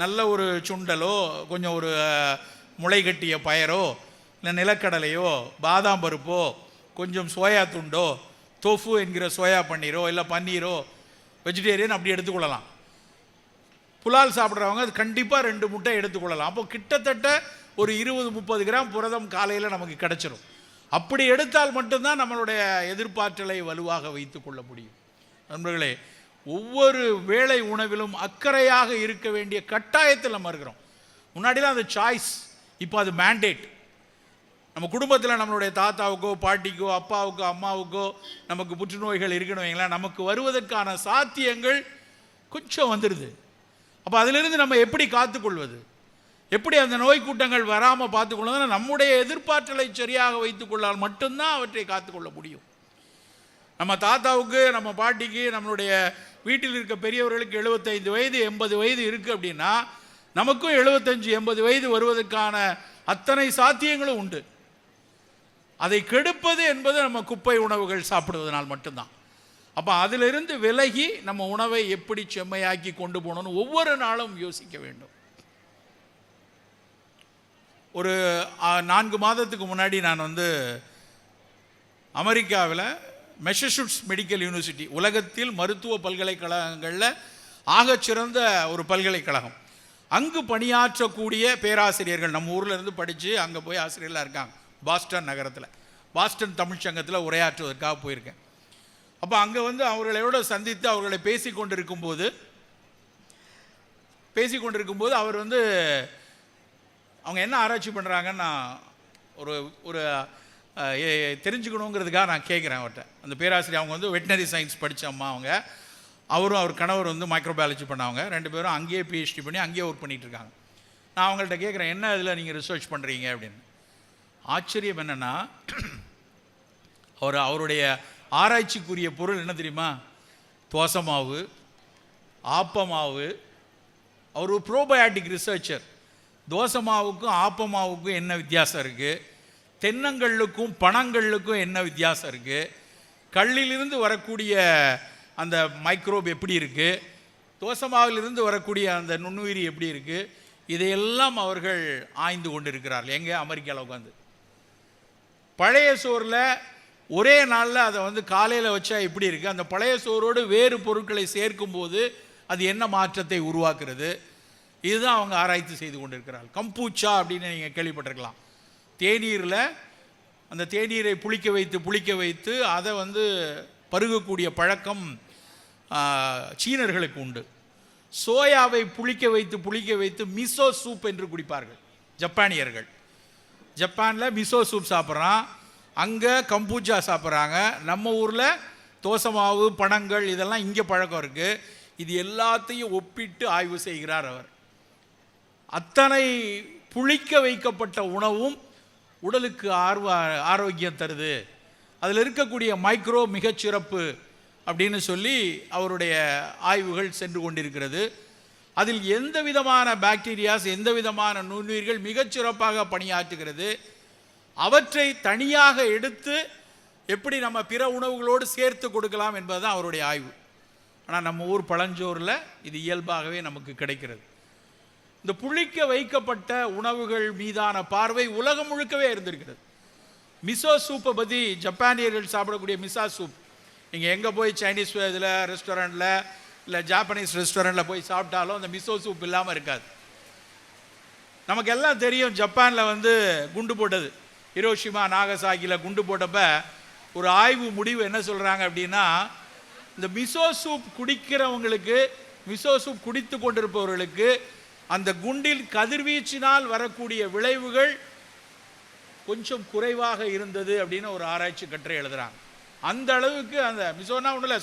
நல்ல ஒரு சுண்டலோ, கொஞ்சம் ஒரு முளை கட்டிய பயரோ, இல்லை நிலக்கடலையோ, பாதாம் பருப்போ, கொஞ்சம் சோயா துண்டோ, தோஃபு என்கிற சோயா பன்னீரோ, இல்லை பன்னீரோ, வெஜிடேரியன் அப்படி எடுத்துக்கொள்ளலாம். புலால் சாப்பிட்றவங்க அது கண்டிப்பாக 2 முட்டை எடுத்துக்கொள்ளலாம். அப்போ கிட்டத்தட்ட ஒரு 20-30 கிராம் புரதம் காலையில் நமக்கு கிடைச்சிரும். அப்படி எடுத்தால் மட்டும்தான் நம்மளுடைய எதிர்ப்பாற்றலை வலுவாக வைத்து கொள்ள முடியும். நண்பர்களே, ஒவ்வொரு வேளை உணவிலும் அக்கறையாக இருக்க வேண்டிய கட்டாயத்தில் நம்ம இருக்கிறோம். முன்னாடிலாம் அது சாய்ஸ், இப்போ அது மேண்டேட். நம்ம குடும்பத்தில் நம்மளுடைய தாத்தாவுக்கோ, பாட்டிக்கோ, அப்பாவுக்கோ, அம்மாவுக்கோ நமக்கு புற்றுநோய்கள் இருக்கணும் வைங்களேன், நமக்கு வருவதற்கான சாத்தியங்கள் கொஞ்சம் வந்துடுது. அப்போ அதிலிருந்து நம்ம எப்படி காத்துக்கொள்வது, எப்படி அந்த நோய் கூட்டங்கள் வராமல் பார்த்துக்கொள்வது? நம்முடைய எதிர்ப்பாற்றலை சரியாக வைத்துக்கொள்ளால் மட்டும்தான் அவற்றை காத்துக்கொள்ள முடியும். நம்ம தாத்தாவுக்கு, நம்ம பாட்டிக்கு, நம்மளுடைய வீட்டில் இருக்க பெரியவர்களுக்கு 75 வயது 80 வயது இருக்குது அப்படின்னா, நமக்கும் 75-80 வயது வருவதற்கான அத்தனை சாத்தியங்களும் உண்டு. அதை கெடுப்பது என்பது நம்ம குப்பை உணவுகள் சாப்பிடுவதனால் மட்டும்தான். அப்போ அதிலிருந்து விலகி நம்ம உணவை எப்படி செம்மையாக்கி கொண்டு போகணும்னு ஒவ்வொரு நாளும் யோசிக்க வேண்டும். ஒரு 4 மாதத்துக்கு முன்னாடி நான் அமெரிக்காவில் மெசச்சூட்ஸ் மெடிக்கல் யூனிவர்சிட்டி, உலகத்தில் மருத்துவ பல்கலைக்கழகங்களில் ஆகச்சிறந்த ஒரு பல்கலைக்கழகம், அங்கு பணியாற்றக்கூடிய பேராசிரியர்கள் நம்ம ஊரில் இருந்து படித்து அங்கே போய் ஆசிரியர்களாக இருக்காங்க. பாஸ்டன் நகரத்தில், பாஸ்டன் தமிழ்ச்சங்கத்தில் உரையாற்றுவதற்காக போயிருக்கேன். அப்போ அங்கே அவர்களோட சந்தித்து அவர்களை பேசி கொண்டிருக்கும் போது அவர் அவங்க என்ன ஆராய்ச்சி பண்ணுறாங்கன்னு நான் ஒரு தெரிஞ்சுக்கணுங்கிறதுக்காக நான் கேட்குறேன் அவர்கிட்ட. அந்த பேராசிரியர் அவங்க வெட்டினரி சயின்ஸ் படித்த அம்மா, அவரும் அவர் கணவர் மைக்ரோபயாலஜி பண்ணவங்க, 2 பேரும் அங்கேயே பிஹெச்டி பண்ணி அங்கேயே ஒர்க் பண்ணிகிட்டு இருக்காங்க. நான் அவங்கள்ட்ட கேட்குறேன், என்ன இதில் நீங்கள் ரிசர்ச் பண்ணுறீங்க அப்படின்னு. ஆச்சரியம் என்னென்னா, அவருடைய ஆராய்ச்சிக்குரிய பொருள் என்ன தெரியுமா? தோசை மாவு, ஆப்பமாவு. அவர் ஒரு ப்ரோபயாட்டிக் ரிசர்ச்சர். தோசை மாவுக்கும் ஆப்பமாவுக்கும் என்ன வித்தியாசம் இருக்குது, தென்னங்கல்லுக்கும் பனங்கல்லுக்கும் என்ன வித்தியாசம் இருக்குது, கல்லிலிருந்து வரக்கூடிய அந்த மைக்ரோப் எப்படி இருக்குது, தோசை மாவிலிருந்து வரக்கூடிய அந்த நுண்ணுயிரி எப்படி இருக்குது, இதையெல்லாம் அவர்கள் ஆய்ந்து கொண்டு இருக்கிறார்கள். எங்கே? அமெரிக்காவில் உட்காந்து. பழைய சோறில் ஒரே நாளில் அதை காலையில் வச்சா எப்படி இருக்குது, அந்த பழைய சோறோடு வேறு பொருட்களை சேர்க்கும்போது அது என்ன மாற்றத்தை உருவாக்குறது, இதுதான் அவங்க ஆராய்ச்சி செய்து கொண்டிருக்கிறார்கள். கம்பூச்சா அப்படின்னு நீங்கள் கேள்விப்பட்டிருக்கலாம். தேநீரில் அந்த தேநீரை புளிக்க வைத்து அதை பருகக்கூடிய பழக்கம் சீனர்களுக்கு உண்டு. சோயாவை புளிக்க வைத்து மிசோ சூப் என்று குடிப்பார்கள் ஜப்பானியர்கள். ஜப்பானில் மிசோ சூப் சாப்பிட்றான், அங்கே கம்பூச்சா சாப்பிட்றாங்க. நம்ம ஊரில் தோசை மாவு, பனங்கள் இதெல்லாம் இங்கே பழக்கம் இருக்குது. இது எல்லாத்தையும் ஒப்பிட்டு ஆய்வு செய்கிறார் அவர். அத்தனை புளிக்க வைக்கப்பட்ட உணவும் உடலுக்கு ஆரோக்கியம் தருது, அதில் இருக்கக்கூடிய மைக்ரோ மிகச்சிறப்பு அப்படின்னு சொல்லி அவருடைய ஆய்வுகள் சென்று கொண்டிருக்கிறது. அதில் எந்த விதமான பாக்டீரியாஸ், எந்த விதமான நுண்ணுயிர்கள் மிகச்சிறப்பாக பணியாற்றுகிறது, அவற்றை தனியாக எடுத்து எப்படி நம்ம பிற உணவுகளோடு சேர்த்து கொடுக்கலாம் என்பதுதான் அவருடைய ஆய்வு. ஆனால் நம்ம ஊர் பழஞ்சோறில் இது இயல்பாகவே நமக்கு கிடைக்கிறது. இந்த புளிக்க வைக்கப்பட்ட உணவுகள் மீதான பார்வை உலகம் முழுக்கவே இருந்திருக்கிறது. மிசோ சூப்பை பற்றி, ஜப்பானியர்கள் சாப்பிடக்கூடிய மிசா சூப், நீங்கள் எங்கே போய் சைனீஸ் இதில் ரெஸ்டாரண்ட்டில் இல்லை ஜாப்பனீஸ் ரெஸ்டாரண்ட்டில் போய் சாப்பிட்டாலும் அந்த மிசோ சூப் இல்லாமல் இருக்காது. நமக்கு எல்லாம் தெரியும், ஜப்பானில் குண்டு போட்டது, ஹிரோஷிமா நாகசாகியில் குண்டு போட்டப்ப ஒரு ஆய்வு முடிவு என்ன சொல்கிறாங்க அப்படின்னா, இந்த மிசோ சூப் குடிக்கிறவங்களுக்கு, மிசோ சூப் குடித்து கொண்டிருப்பவர்களுக்கு அந்த குண்டில் கதிர்வீச்சினால் வரக்கூடிய விளைவுகள் கொஞ்சம் குறைவாக இருந்தது அப்படின்னு ஒரு ஆராய்ச்சி கட்டுரை எழுதுகிறாங்க. அந்த அளவுக்கு அந்த மிசோனா ஒன்றும் இல்லை,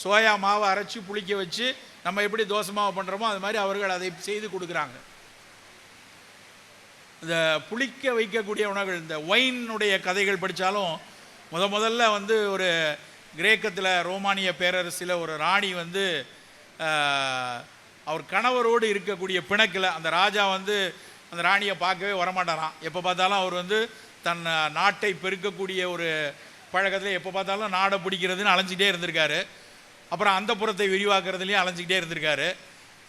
சோயா மாவை அரைச்சி புளிக்க வச்சு நம்ம எப்படி தோசை மாவு பண்ணுறோமோ அது மாதிரி அவர்கள் அதை செய்து கொடுக்குறாங்க. இந்த புளிக்க வைக்கக்கூடிய உணவுகள், இந்த ஒயினுடைய கதைகள் படித்தாலும் முதல்ல ஒரு கிரேக்கத்தில் ரோமானிய பேரரசில் ஒரு ராணி அவர் கணவரோடு இருக்கக்கூடிய பிணக்கில் அந்த ராஜா அந்த ராணியை பார்க்கவே வரமாட்டாராம். எப்போ பார்த்தாலும் அவர் தன் நாட்டை பெருக்கக்கூடிய ஒரு பழக்கத்தில் எப்போ பார்த்தாலும் நாடை பிடிக்கிறதுன்னு அலைஞ்சிக்கிட்டே இருந்திருக்காரு. அப்புறம் அந்த புறத்தை விரிவாக்குறதுலேயும் அலைஞ்சிக்கிட்டே இருந்திருக்காரு.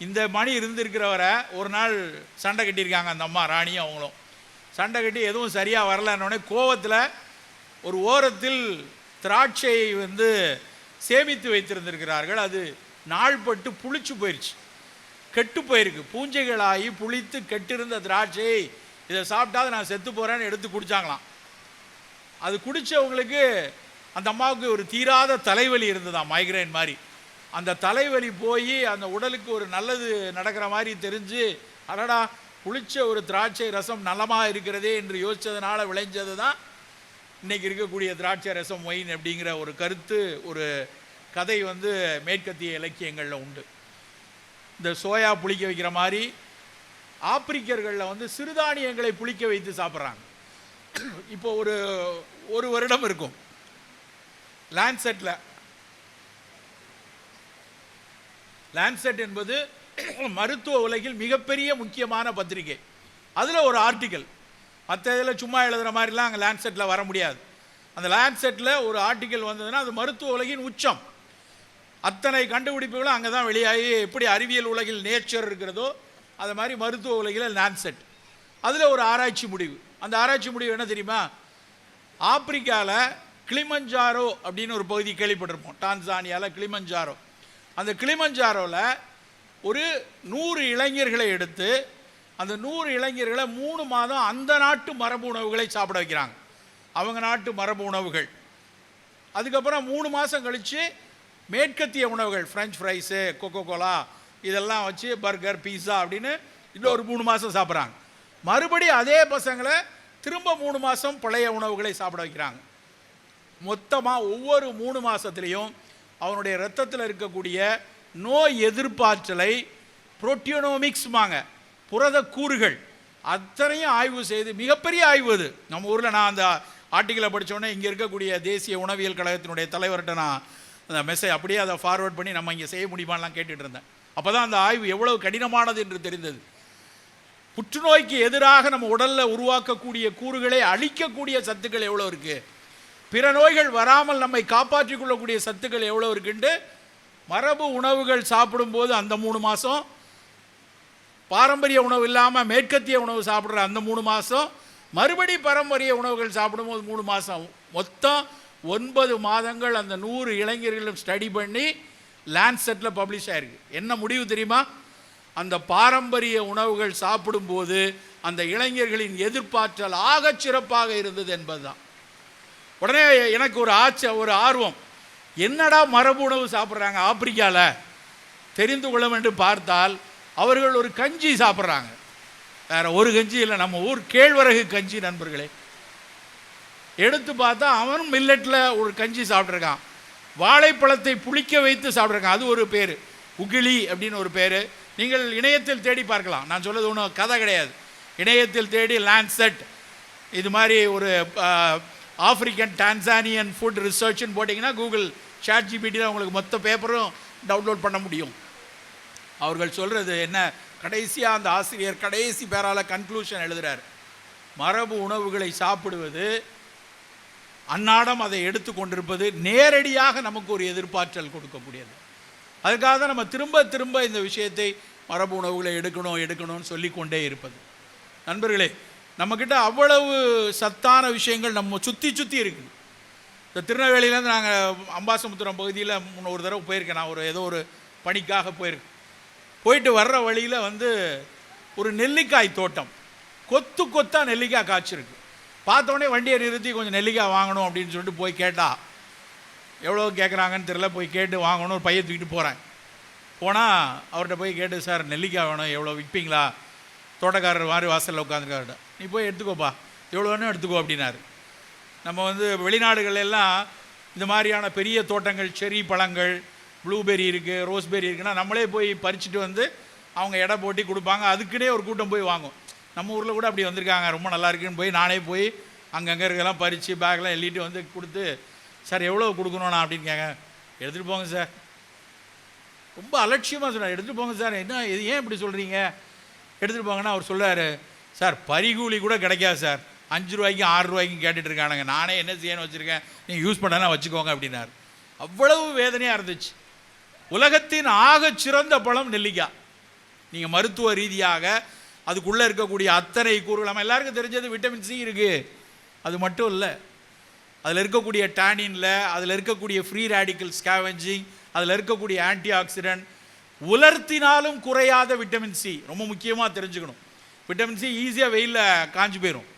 இந்த மணி இருந்திருக்கிறவரை ஒரு நாள் சண்டை கட்டியிருக்காங்க அந்த அம்மா ராணியும் அவங்களும். சண்டை கட்டி எதுவும் சரியாக வரலன்னொடனே கோவத்தில் ஒரு ஓரத்தில் திராட்சையை வந்து சேமித்து வைத்திருந்திருக்கிறார்கள். அது நாள்பட்டு புளிச்சு போயிடுச்சு, கெட்டு போயிருக்கு. பூஞ்சைகளாகி புளித்து கெட்டிருந்த திராட்சையை இதை சாப்பிட்டா நான் செத்து போகிறேன்னு எடுத்து குடித்தாங்களாம். அது குடித்தவங்களுக்கு அந்த அம்மாவுக்கு ஒரு தீராத தலைவலி இருந்ததாம், மைக்ரைன் மாதிரி. அந்த தலைவலி போய் அந்த உடலுக்கு ஒரு நல்லது நடக்கிற மாதிரி தெரிஞ்சு, அடடா புளிச்ச ஒரு திராட்சை ரசம் நலமாக இருக்கிறதே என்று யோசித்ததுனால விளைஞ்சது தான் இன்றைக்கி இருக்கக்கூடிய திராட்சை ரசம் ஒயின் அப்படிங்கிற ஒரு கருத்து, ஒரு கதை வந்து மேற்கத்திய இலக்கியங்களில் உண்டு. இந்த சோயா புளிக்க வைக்கிற மாதிரி ஆப்பிரிக்கர்களில் வந்து சிறுதானியங்களை புளிக்க வைத்து சாப்பிட்றாங்க. இப்போ ஒரு வருடம் இருக்கும், லான்செட் என்பது மருத்துவ உலகில் மிகப்பெரிய முக்கியமான பத்திரிகை. அதில் ஒரு ஆர்டிக்கல், மற்ற இதில் சும்மா எழுதுகிற மாதிரிலாம் அங்கே லான்செட்டில் வர முடியாது. அந்த லான்செட்டில் ஒரு ஆர்டிக்கல் வந்ததுன்னா அது மருத்துவ உலகின் உச்சம். அத்தனை கண்டுபிடிப்புகளும் அங்கே தான் வெளியாகி, எப்படி அறிவியல் உலகில் நேச்சர் இருக்கிறதோ அது மாதிரி மருத்துவ உலகில் லான்செட். அதில் ஒரு ஆராய்ச்சி முடிவு. அந்த ஆராய்ச்சி முடிவு என்ன தெரியுமா? ஆப்பிரிக்காவில் கிளிமஞ்சாரோ அப்படின்னு ஒரு பகுதி கேள்விப்பட்டிருப்போம், டான்சானியாவில் கிளிமஞ்சாரோ. அந்த கிளிமஞ்சாரோவில் ஒரு 100 இளைஞர்களை எடுத்து அந்த 100 இளைஞர்களை 3 மாதம் அந்த நாட்டு மரபு உணவுகளை சாப்பிட வைக்கிறாங்க, அவங்க நாட்டு மரபு உணவுகள். அதுக்கப்புறம் 3 மாதம் கழித்து மேற்கத்திய உணவுகள், ஃப்ரெஞ்ச் ஃப்ரைஸு, கொக்கோ கோலா இதெல்லாம் வச்சு பர்கர், பீஸா அப்படின்னு இன்னொரு 3 மாதம் சாப்பிட்றாங்க. மறுபடியும் அதே பசங்களை திரும்ப 3 மாதம் பழைய உணவுகளை சாப்பிட வைக்கிறாங்க. மொத்தமாக ஒவ்வொரு 3 மாதத்துலேயும் அவனுடைய இரத்தத்தில் இருக்கக்கூடிய நோய் எதிர்ப்பாற்றலை, புரோட்டியோனோமிக்ஸ்மாங்க, புரத கூறுகள் அத்தனையும் ஆய்வு செய்து, மிகப்பெரிய ஆய்வு அது. நம்ம ஊரில் நான் அந்த ஆர்டிக்கலை படித்தோடனே இங்கே இருக்கக்கூடிய தேசிய உணவியல் கழகத்தினுடைய தலைவர்கிட்ட நான் அந்த மெசேஜ் அப்படியே அதை ஃபார்வேர்ட் பண்ணி நம்ம இங்கே செய்ய முடியுமான்லாம் கேட்டுட்டு இருந்தேன். அப்போ தான் அந்த ஆய்வு எவ்வளவு கடினமானது என்று தெரிந்தது. புற்றுநோய்க்கு எதிராக நம்ம உடலில் உருவாக்கக்கூடிய கூறுகளை அழிக்கக்கூடிய சத்துக்கள் எவ்வளோ இருக்குது, பிற நோய்கள் வராமல் நம்மை காப்பாற்றிக் கொள்ளக்கூடிய சத்துக்கள் எவ்வளோ இருக்குன்ட்டு மரபு உணவுகள் சாப்பிடும்போது அந்த 3 மாதம், பாரம்பரிய உணவு இல்லாமல் மேற்கத்திய உணவு சாப்பிட்ற அந்த 3 மாதம், மறுபடி பாரம்பரிய உணவுகள் சாப்பிடும்போது 3 மாதம், மொத்தம் 9 மாதங்கள் அந்த 100 இளைஞர்களும் ஸ்டடி பண்ணி லான்செட்டில் பப்ளிஷ் ஆகிருக்கு. என்ன முடிவு தெரியுமா? அந்த பாரம்பரிய உணவுகள் சாப்பிடும்போது அந்த இளைஞர்களின் எதிர்ப்பாற்றல் ஆகச் சிறப்பாக இருந்தது என்பதுதான். உடனே எனக்கு ஒரு ஆர்வம், என்னடா மரபு உணவு சாப்பிட்றாங்க ஆப்பிரிக்காவில் தெரிந்து கொள்ள வேண்டும். பார்த்தால் அவர்கள் ஒரு கஞ்சி சாப்பிட்றாங்க, வேற ஒரு கஞ்சி இல்லை, நம்ம ஊர் கேழ்வரகு கஞ்சி. நண்பர்களே, எடுத்து பார்த்தா அவன் மில்லட்டில் ஒரு கஞ்சி சாப்பிட்ருக்கான், வாழைப்பழத்தை புளிக்க வைத்து சாப்பிட்ருக்கான், அது ஒரு பேர், உகிலி அப்படின்னு ஒரு பேர். நீங்கள் இணையத்தில் தேடி பார்க்கலாம், நான் சொல்வது ஒன்றும் கதை கிடையாது. இணையத்தில் தேடி லான்செட் இது மாதிரி ஒரு ஆஃப்ரிக்கன் டான்சானியன் ஃபுட் ரிசர்ச்னு போட்டிங்கன்னா கூகுள் சாட் ஜிபிடியில் உங்களுக்கு மொத்த பேப்பரும் டவுன்லோட் பண்ண முடியும். அவர்கள் சொல்கிறது என்ன, கடைசியாக அந்த ஆசிரியர் கடைசி பேரால் கன்க்ளூஷன் எழுதுகிறார், மரபு உணவுகளை சாப்பிடுவது, அன்னாடம் அதை எடுத்து கொண்டிருப்பது நேரடியாக நமக்கு ஒரு எதிர்ப்பாற்றல் கொடுக்கக்கூடியது. அதுக்காக தான் நம்ம திரும்ப திரும்ப இந்த விஷயத்தை மரபு உணவுகளை எடுக்கணும்னு சொல்லிக்கொண்டே இருப்பது. நண்பர்களே, நம்மக்கிட்ட அவ்வளவு சத்தான விஷயங்கள் நம்ம சுற்றி இருக்குது. இந்த திருநெல்வேலியிலேருந்து நாங்கள் அம்பாசமுத்திரம் பகுதியில் ஒரு தடவை போயிருக்கேன். நான் ஏதோ ஒரு பணிக்காக போயிருக்கேன். போயிட்டு வர்ற வழியில் ஒரு நெல்லிக்காய் தோட்டம், கொத்தாக நெல்லிக்காய் காய்ச்சிருக்கு. பார்த்தோடனே வண்டியை நிறுத்தி கொஞ்சம் நெல்லிக்காய் வாங்கணும் அப்படின்னு சொல்லிட்டு போய் கேட்டால், எவ்வளோ கேட்குறாங்கன்னு தெரியல, போய் கேட்டு வாங்கணும். ஒரு பையை தூக்கிட்டு போகிறேன். போனால் அவர்கிட்ட போய் கேட்டு, சார் நெல்லிக்காய் வேணும், எவ்வளோ விற்பீங்களா? தோட்டக்காரர் மாதிரி வாசலில் உட்காந்துருக்காருட்ட, நீ போய் எடுத்துக்கோப்பா, எவ்வளோ வேணும் எடுத்துக்கோ அப்படின்னாரு. நம்ம வெளிநாடுகள் எல்லாம் இந்த மாதிரியான பெரிய தோட்டங்கள், செரி பழங்கள், ப்ளூபெரி இருக்குது, ரோஸ்பெரி இருக்குன்னா நம்மளே போய் பறிச்சுட்டு அவங்க எடை போட்டி கொடுப்பாங்க. அதுக்குன்னே ஒரு கூட்டம் போய் வாங்கும். நம்ம ஊரில் கூட அப்படி வந்திருக்காங்க, ரொம்ப நல்லா இருக்குன்னு போய் நானே போய் அங்கங்கே இருக்கலாம் பறித்து பேக்கெலாம் எள்ளிட்டு கொடுத்து, சார் எவ்வளோ கொடுக்கணும்ண்ணா அப்படின்னு கேட்க, எடுத்துகிட்டு போங்க சார். ரொம்ப அலட்சியமாக சொன்னார், எடுத்துகிட்டு போங்க சார். என்ன இது, ஏன் இப்படி சொல்கிறீங்க? எடுத்துகிட்டு போங்கன்னா அவர் சொல்கிறார், சார் பறிகூலி கூட கிடைக்காது சார், 5 ரூபாய்க்கும் 6 ரூபாய்க்கும் கேட்டுட்டு இருக்கானுங்க, நானே என்ன செய்யணும்னு வச்சுருக்கேன், நீங்கள் யூஸ் பண்ணலாம் வச்சுக்கோங்க அப்படின்னார். அவ்வளவு வேதனையாக இருந்துச்சு. உலகத்தின் ஆக சிறந்த பழம் நெல்லிக்காய். நீங்கள் மருத்துவ ரீதியாக அதுக்குள்ளே இருக்கக்கூடிய அத்தனை கூறுகள், நம்ம எல்லாருக்கும் தெரிஞ்சது விட்டமின் சி இருக்குது. அது மட்டும் இல்லை, அதில் இருக்கக்கூடிய டேனின்ல, அதில் இருக்கக்கூடிய ஃப்ரீ ரேடிக்கல் ஸ்கேவெஞ்சிங், அதில் இருக்கக்கூடிய ஆன்டி ஆக்சிடென்ட், உலர்த்தினாலும் குறையாத விட்டமின் சி ரொம்ப முக்கியமாக தெரிஞ்சுக்கணும். விட்டமின் சி ஈஸியாக வெயிலில் காஞ்சி போயிடும்,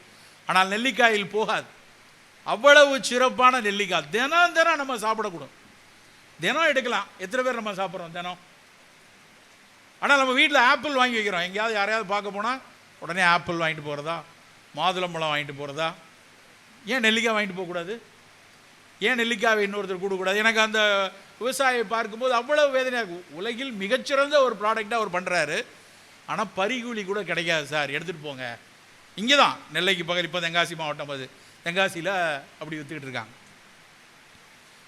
ஆனால் நெல்லிக்காயில் போகாது. அவ்வளவு சிறப்பான நெல்லிக்காய் தினம் தினம் நம்ம சாப்பிடக்கூடும். தினம் எடுக்கலாம். எத்தனை பேர் நம்ம சாப்பிட்றோம் தினம்? ஆனால் நம்ம வீட்டில் ஆப்பிள் வாங்கி வைக்கிறோம். எங்கேயாவது யாரையாவது பார்க்க போனால் உடனே ஆப்பிள் வாங்கிட்டு போகிறதா, மாதுளம்பழம் வாங்கிட்டு போகிறதா. ஏன் நெல்லிக்காய் வாங்கிட்டு போகக்கூடாது? ஏன் நெல்லிக்காவை இன்னொருத்தர் கொடுக்கக்கூடாது? எனக்கு அந்த விவசாயியை பார்க்கும்போது அவ்வளவு வேதனையாக இருக்கும். உலகில் மிகச்சிறந்த ஒரு ப்ராடக்டாக அவர் பண்ணுறாரு, ஆனால் பறிகூலி கூட கிடைக்காது சார், எடுத்துகிட்டு போங்க. இங்கே தான் நெல்லைக்கு பக்கத்தில், இப்போ தென்காசி மாவட்டம், அது தென்காசியில் அப்படி விற்றுக்கிட்டு இருக்காங்க.